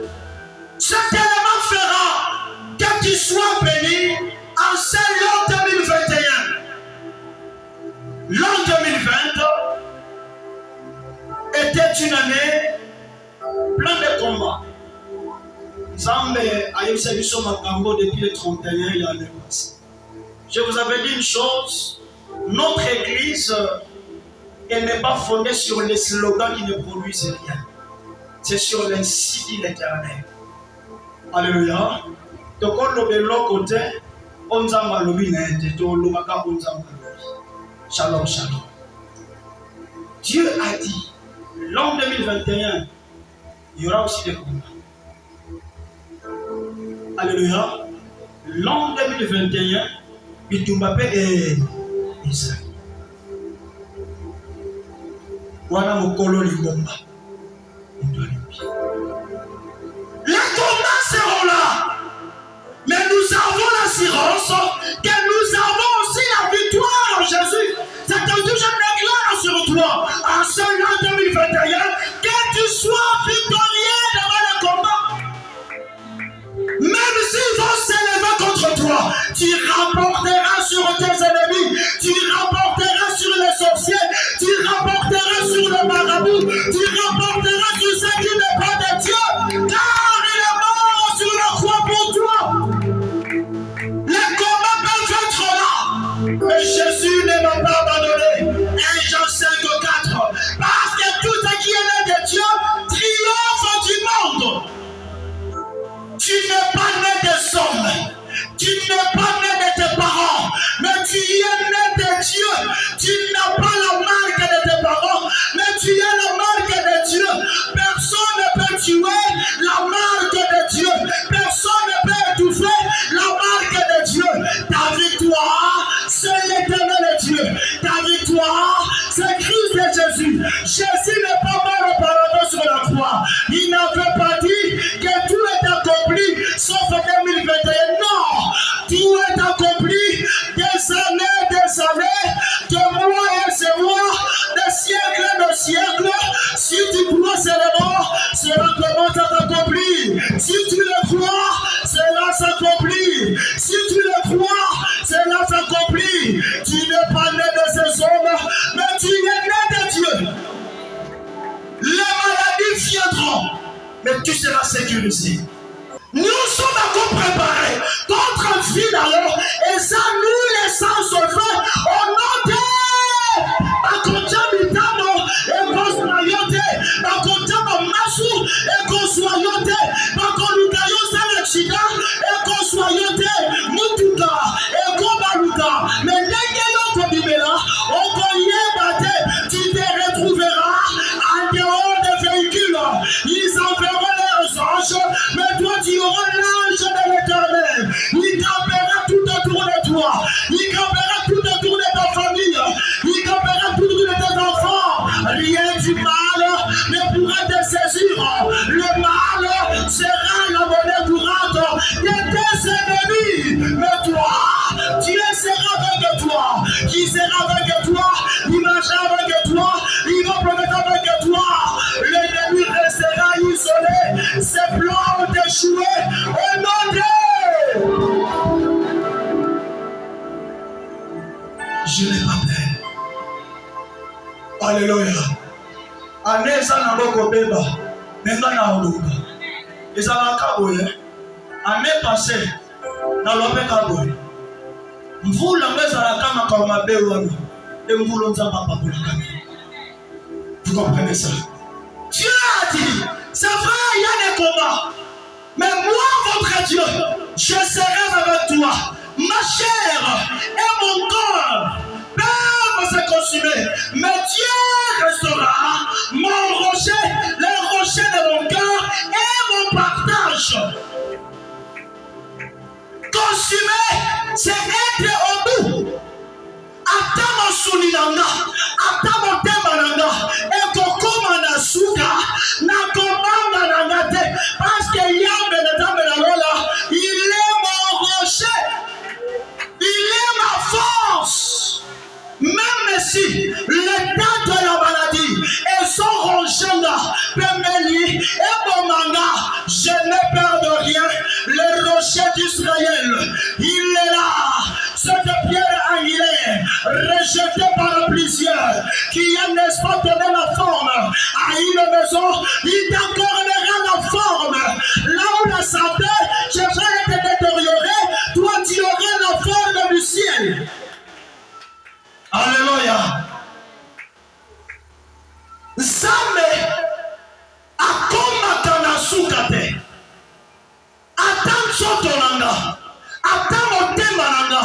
[SPEAKER 2] Cet élément fera que tu sois béni en ce l'an 2021. L'an 2020 était une année pleine de combats. Zambe a eu service au Makambo depuis le 31 et l'année passée. Je vous avais dit une chose, notre église, elle n'est pas fondée sur les slogans qui ne produisent rien. C'est sur les signes de l'Éternel. Alléluia. Donc on le l'autre côté, on s'en Shalom, shalom. Dieu a dit, l'an 2021, il y aura aussi des combats. Alléluia. L'an 2021, Bitumbape et Israël. Wana mokolo libomba. Les combats seront là. Mais nous avons l'assurance que nous avons aussi la victoire en Jésus. C'est un Dieu, je déclare sur toi, en ce l'an 2021, que tu sois victorieux devant le combat. Même s'ils vont s'élever contre toi, tu rapporteras sur tes ennemis, tu rapporteras sur les sorciers, tu rapporteras sur les marabouts, tu rapporteras sur ceux qui ne pas de Dieu, car il est mort sur la croix pour toi. Les combats peuvent être là, mais Jésus ne m'a pas abandonné. 1 Jean 5:4, parce que tout ce qui est né de Dieu triomphe du monde. Tu n'es pas né des hommes, tu n'es pas né de tes parents, mais tu es né de Dieu. Tu n'as pas la marque de tes parents, mais tu es la marque de Dieu. Personne ne peut tuer la marque de Dieu. Personne ne peut étouffer la marque de Dieu. Ta victoire, c'est l'Éternel Dieu. Ta victoire, c'est Christ et Jésus. Jésus n'est pas mort auparavant sur la croix. Il n'avait pas dit que tout est accompli, sauf en 2021. Non, tout est accompli des années, de mois et des mois, de siècles de siècles. Si tu crois seulement, cela commence à t'accomplir. Si tu le crois, cela s'accomplit. Si tu le crois, cela s'accomplit. Tu n'es pas né de ces hommes, mais tu es né de Dieu. Les maladies viendront, mais tu seras sécurisé. Nous sommes encore préparés contre vie d'ailleurs, et ça nous les sans sauveurs au nom de Akonjamitano et Kosrayote, Akonjama Masu et Kosrayote, Akonlukayo Sale tu auras l'ange de l'Éternel. Il campera tout autour de toi. Il campera tout autour de ta famille. Il campera tout autour de tes enfants. Rien du mal ne pourra te saisir. Le mal sera la monnaie courante de tes ennemis. Mais toi, Dieu sera avec toi. Qui sera avec toi? Il marchera avec toi. Il va promettre avec toi. L'ennemi restera isolé. Ses plans ont échoué. Au nom de je n'ai pas peur. Alléluia. Anesa na loko beba. Nenga na oluba. Ezala kaboye. Ane passé. Na lobe kaboye. Mvula ngezala kama kwa mabewa wano. Mvula nzamba pa kula kama. Vous comprenez ça? Dieu a dit, c'est vrai, il y a des combats. Mais moi, votre Dieu, je serai avec toi. Ma chair et mon corps peuvent se consumer. Mais Dieu restera mon rocher, le rocher de mon cœur et mon partage. Consumer, c'est être au bout. Atama suninanga, atama temananga, et kokoma na suka, na komanga na ngate, parce que yambe na tambe na lola, il est mon rocher, il est ma force. Même si l'état de la maladie et son rochenda, Pemeli et Bomanga, je n'ai peur de rien. Le rocher d'Israël, il est là. Cette pierre angulaire, rejetée par plusieurs, qui a, n'est-ce pas, donné la forme à une maison, il t'accordera la forme. Là où la santé, je vais te détériorer, toi tu auras la forme du ciel. Alléluia. Zame akomata na sukate. Atan sotonanga. Atan motema nanga.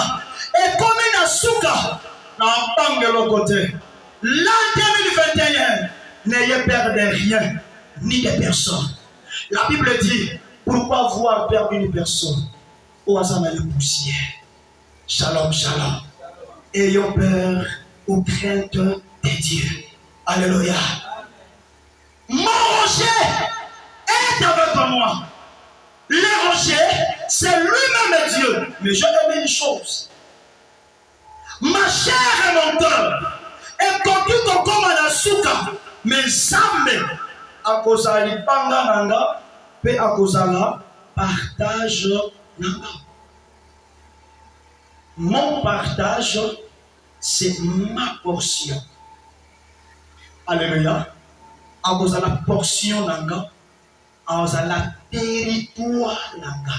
[SPEAKER 2] Et comme na suka na bangelo côté. L'an 2021, n'ayez peur de rien ni de personne. La Bible dit, pourquoi voir perdre une personne au hasard de poussière. Shalom, shalom. Ayons peur ou crainte de Dieu. Alléluia. Mon rocher est avec moi. Le rocher, c'est lui-même Dieu. Mais je te dis une chose. Ma chair et mon cœur est conduit comme à la souka. Mais jamais à cause de l'ipanga nanga, puis à cause de la partage nanga. Mon partage, c'est ma portion. Alléluia. À cause de la portion nanga, à cause de la territoire nanga.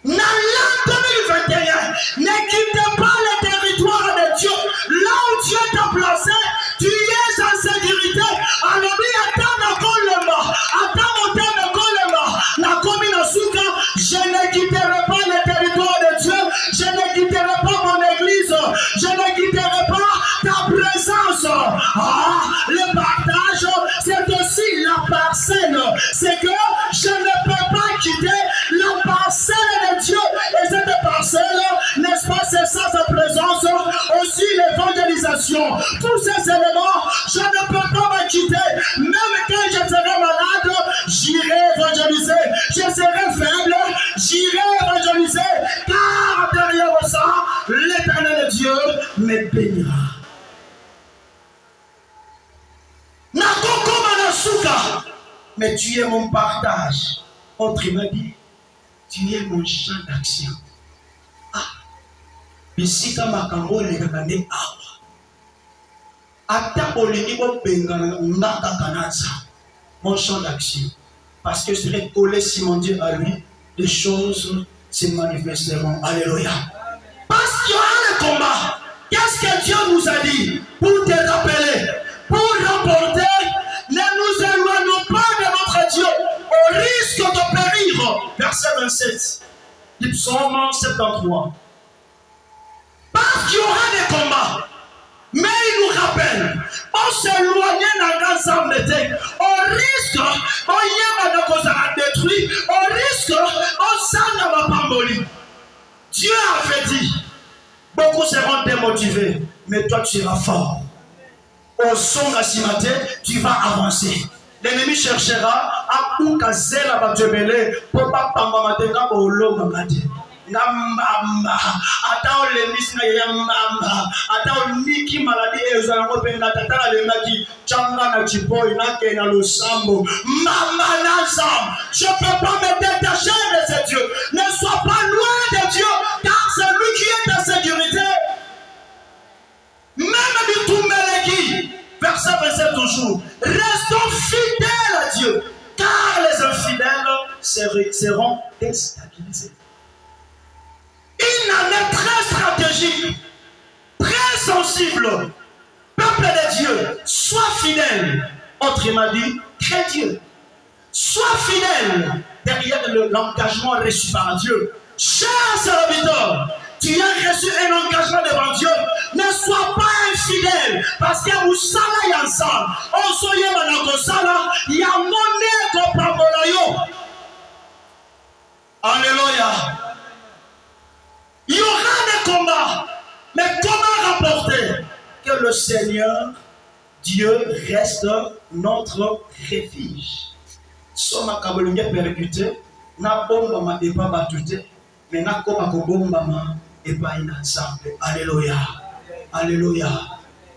[SPEAKER 2] Dans l'an 2021, ne quitte pas le territoire de Dieu. Là où Dieu t'a placé, tu es en sécurité. Alors, attends encore le mort. Attends mon temps encore le mort. La commune Souka, je ne quitterai pas le territoire de Dieu. Je ne quitterai pas mon église. Je ne quitterai pas ta présence. Ah, le partage, c'est aussi la parcelle. C'est que je ne peux pas quitter la parcelle de Dieu. Et cette parcelle, n'est-ce pas, c'est ça sa présence, aussi l'évangélisation. Tous ces éléments, je ne peux pas me quitter. Même quand je serai malade, j'irai évangéliser. Je serai faible, j'irai évangéliser. Car derrière ça, l'Éternel Dieu me bénira. Mais tu es mon partage. Autrement dit, tu es mon champ d'action. Ah, ici, quand ma cambo est regardée, mon champ d'action. Parce que je serai collé si mon Dieu à lui, les choses se manifesteront. Alléluia. Parce qu'il y aura le combat. Qu'est-ce que Dieu nous a dit? Pour te rappeler, pour remporter, ne nous éloignons pas de notre Dieu au risque de périr. Verset 27 du psaume 73. Parce qu'il y aura des combats, mais il nous rappelle on s'éloigner dans la ensemble. On risque, on y a cause à détruire, on risque, on s'en va pas mourir. Dieu avait dit, beaucoup seront démotivés, mais toi tu seras fort. Au son de ce matin, tu vas avancer. L'ennemi cherchera à où caser la batebele pour pas pambamatenga au long mamadi. Namama, attends les misna yamama, attends Niki maladie et Zango Penatata le maki, Changa na Chipoy, Nake na le Sambo, Mama Nazam, je ne peux pas me détacher de ce Dieu. Ne sois pas loin de Dieu, car c'est lui qui est ta sécurité. Même Bitummeleki, verset 27 toujours, restons fidèles à Dieu, car les infidèles seront déstabilisés. Une année très stratégique, très sensible. Peuple de Dieu, sois fidèle. Autrement dit, crains Dieu. Sois fidèle derrière l'engagement reçu par Dieu. Cher serviteur, tu as reçu un engagement devant Dieu. Ne sois pas infidèle. Parce que vous savez ensemble. On soye manakosala. Il y a monnaie qu'on prend. Alléluia. Il y aura des combats. Mais comment rapporter que le Seigneur, Dieu, reste notre refuge? Soma kabolunge percuté. Na bomba ma et pas battuté. Mais na koma bomba ma et pas inensemble. Alléluia. Alléluia.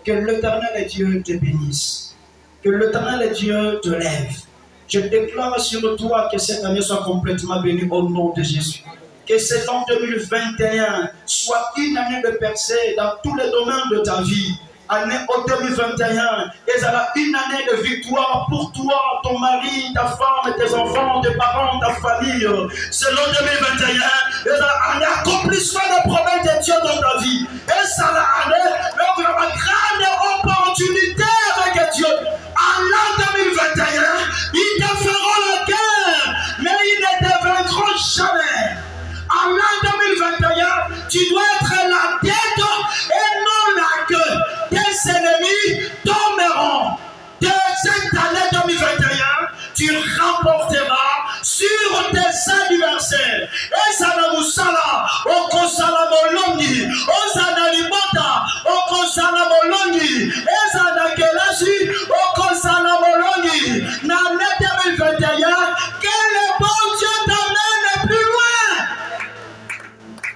[SPEAKER 2] Que l'Éternel Dieu te bénisse. Que l'Éternel Dieu te lève. Je déclare sur toi que cette année soit complètement bénie au nom de Jésus. Que cette année 2021 soit une année de percée dans tous les domaines de ta vie. Année au 2021, et ça va une année de victoire pour toi, ton mari, ta femme, tes enfants, tes parents, ta famille. Selon 2021, et ça va un accomplissement de promesses de Dieu dans ta vie. Et ça va aller une grande opportunité avec Dieu. En l'an 2021, ils te feront la guerre, mais ils ne te vaincront jamais. En l'an 2021, tu dois être la tête et non la queue. Tes ennemis tomberont. De cette année 2021, tu remporteras sur tes adversaires. Et ça ne vous sala, au kosala molongi, au sanalimota, au kosala molongi, et ça n'a que la suite, au kosala molongi. Dans l'année 2021, que le bon Dieu t'amène plus loin.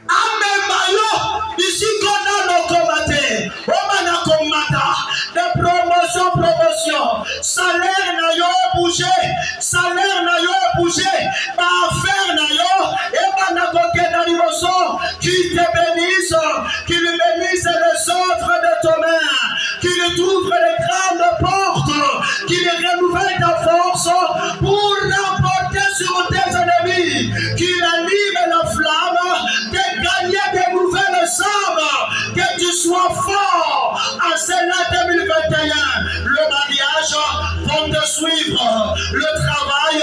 [SPEAKER 2] Amemayo, ici qu'on a nos combattants, on a combattant, de promotion, salaire n'a yo bougé, affaire n'a yo, et n'a coquet d'animation, qui te bénisse, qui lui bénisse les offres de ton main, qui lui ouvre les grandes portes, qui lui renouvelle ta force pour remporter sur tes ennemis, qui anime la flamme, de gagner des nouvelles âmes, que tu sois fort en celle-là 2021. Le mariage va te suivre, le travail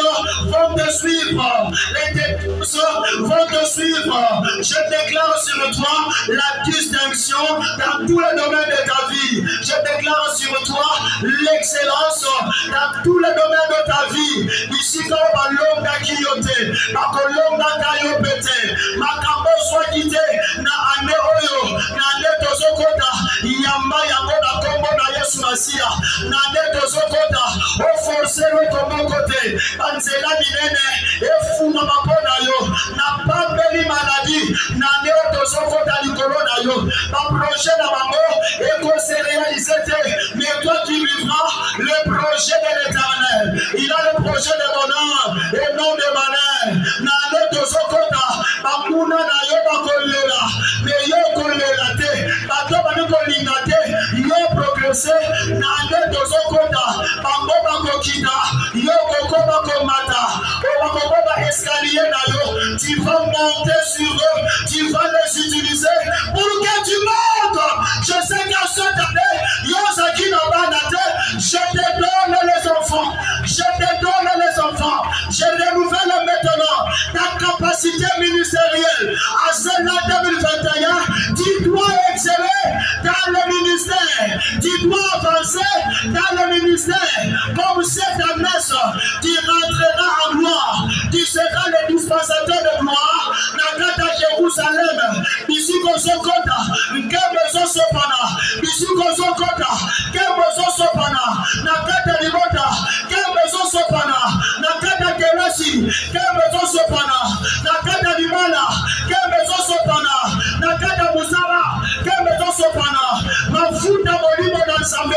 [SPEAKER 2] va te suivre, les dépenses vont te suivre. Je déclare sur toi la distinction dans tous les domaines de ta vie. Je déclare sur toi l'excellence dans tous les domaines de ta vie. Ici, quand l'homme n'a quilloté, l'homme n'a caillopété, ma cambo soit quitté, na ane oyo, na ane tozokota, yamba yango na kombo na Yesu Masia, na ane tozokota, o force le kombo kote, anzela minene, e fuma mapona yo, na pambeli maladie, na ane tozokota likolo na yo, ma projet na bango, et qu'on s'est réalisé, mais toi tu vivras le projet de l'Éternel. Il a le projet de bonheur et non de malheur. Na ane tozokota, bakuna na yo bakolela, mais yo kolela te, bato bani kolinga te, yo progresser, na ane tozokota, bango bakokita, yo koko bakomata, o bakoba escalier na yo, tu vas monter sur eux, tu vas les utiliser pour que tu montes. Je sais qu'à cette année, yo zaki na banate, je te donne les enfants, je renouvelle maintenant ta capacité ministérielle. À celle-là 2021, tu dois exceller dans le ministère, tu dois avancer bisiko zokota nkembe zosopana bisiko zokota kembe zosopana na kata libota kembe zosopana na kata kelasi kembe zosopana na kata limala kembe zosopana na kata musala kembe zosopana mafuta molimo na nzambe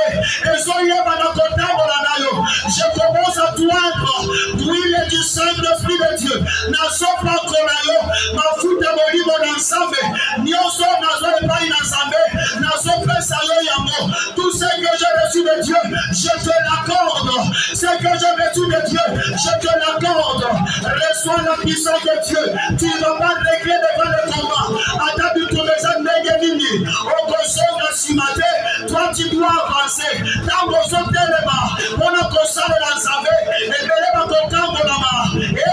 [SPEAKER 2] ezoyeba na kotambola nayo. Je commence à toindre d'huile du Saint-Esprit de Dieu na sopa kolayo mafuta molimo na nzambe nyonso nazo epai na nzambe nazo pesa yo yango. Tout ce que j'ai reçu de Dieu je te l'accorde. Ce que j'ai reçu de Dieu je te l'accorde. Reçois la puissance de Dieu. Tu ne vas pas régler devant le combat. Atabi tumeza ndenge nini okosonga simate. Toi tu dois avancer. Tango sotelema mona kosalela nzambe ebele bakotambolama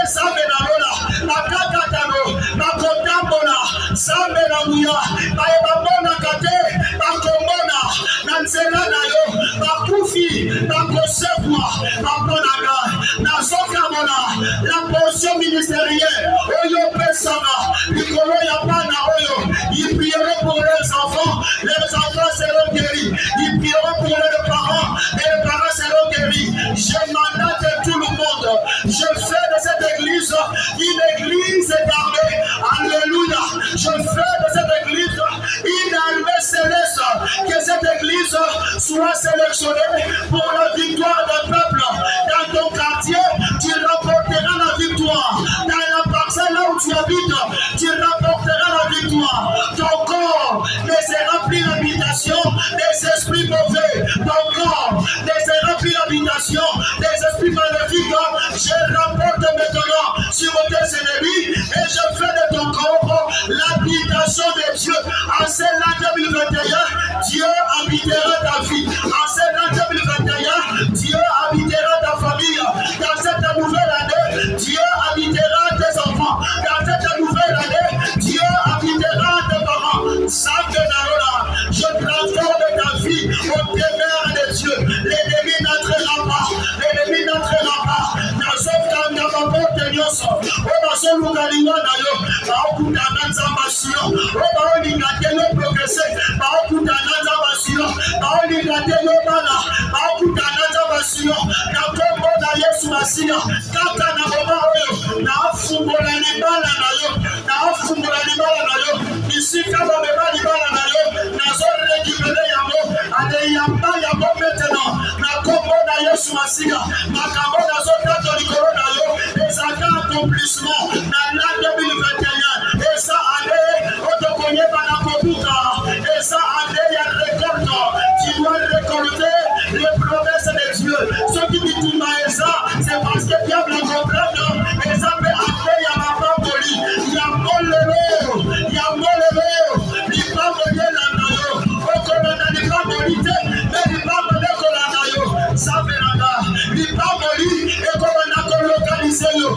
[SPEAKER 2] ezambe na lola bakakatano bakotambola nzambe na nguya bayebabonaka te bakomona na nzela na yo bakufi bakosekwa baponaka nazokamona la portion ministérielle oyo pesanga likolo ya bana oyo ils prieront pour leurs enfants seront guéris, ils prieront pour leurs parents et les parents seront guéris. Je mandate tout le monde, je fais de cette église une église d'armée, alléluia, je fais de cette église une armée céleste, que cette église soit sélectionnée pour la victoire d'un peuple. Dans ton quartier, tu rapporteras la victoire. Dans la parcelle là où tu habites, tu rapporteras la victoire. Ton corps ne sera plus l'habitation des esprits mauvais. Ton corps ne sera plus l'habitation des esprits maléfiques. Je rapporte maintenant sur tes ennemis et je fais de ton corps l'habitation de Dieu. En cette année 2021, Dieu habitera ta vie. En cette année 2021, Dieu habitera ta famille. Dans cette nouvelle année, Dieu habitera tes enfants. Dans cette nouvelle année, Dieu habitera tes parents. Je transforme ta vie au témère de Dieu. L'ennemi n'entrera pas. L'ennemi n'entrera pas. Accomplissement dans l'an 2021 et ça allait on te connaît pas la computa et ça allait il y a récolte tu dois récolter les promesses de Dieu ce qui dit tout ça c'est parce que diable a compris et ça peut appeler il y a ma pamboli il y a molelo il y a molelo il va venir là nayo au colonna il va moliter mais il va venir colonna yo ça verra il va molir et comme on a localisé yo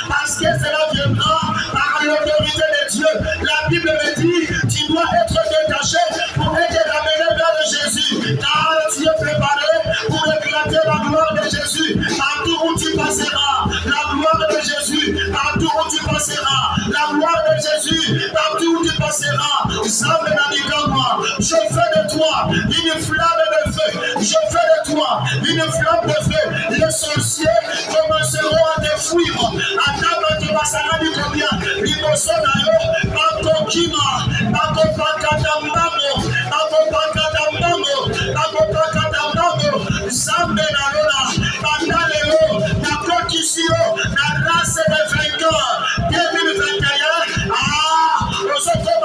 [SPEAKER 2] parce que cela viendra par l'autorité de Dieu. La Bible me dit tu dois être détaché pour être ramené vers Jésus car tu es préparé pour éclater la gloire de Jésus partout où tu passeras. La gloire de Jésus partout où tu passeras. La gloire de Jésus partout où tu passeras. Je fais de toi une flamme de feu. Je fais de toi une flamme de feu. Les sorciers commenceront à te fuir. Attends, tu vas s'en aller combien? Libosonayo, Bakokima, Bakopakatambango, Bakopakatambango, Bakopakatambango, Zambenalola, Bandalelo, Nakokisio, la race des vainqueurs. 2021, la race des vainqueurs.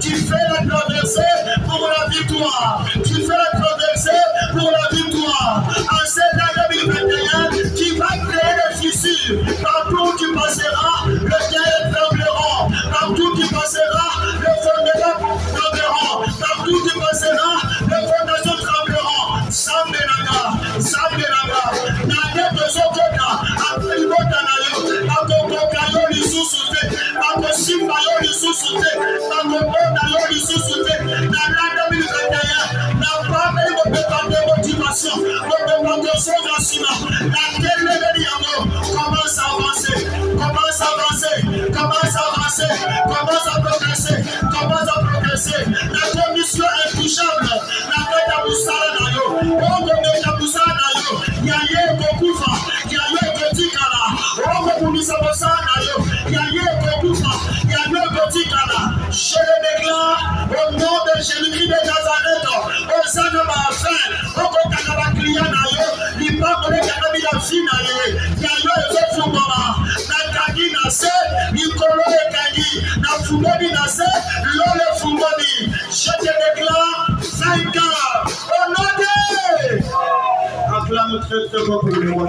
[SPEAKER 2] Tu fais la traversée pour la victoire. Tu fais la traversée pour la victoire. yaye kokufa, yaye kotikala, omo kumisa bosana yo, yaye kokufa, yaye kotikala. Je le déclare au nom de Jésus-Christ de Nazareth, au sein de ma fin, au côté de ma cliente, il va me donner la vie, yaye kofumbama, na kagi na se, Nicolo et kagi, na fumboni na se, lole fumboni. Je te déclare vainqueur, au nom de... Acclame très très fort pour le roi.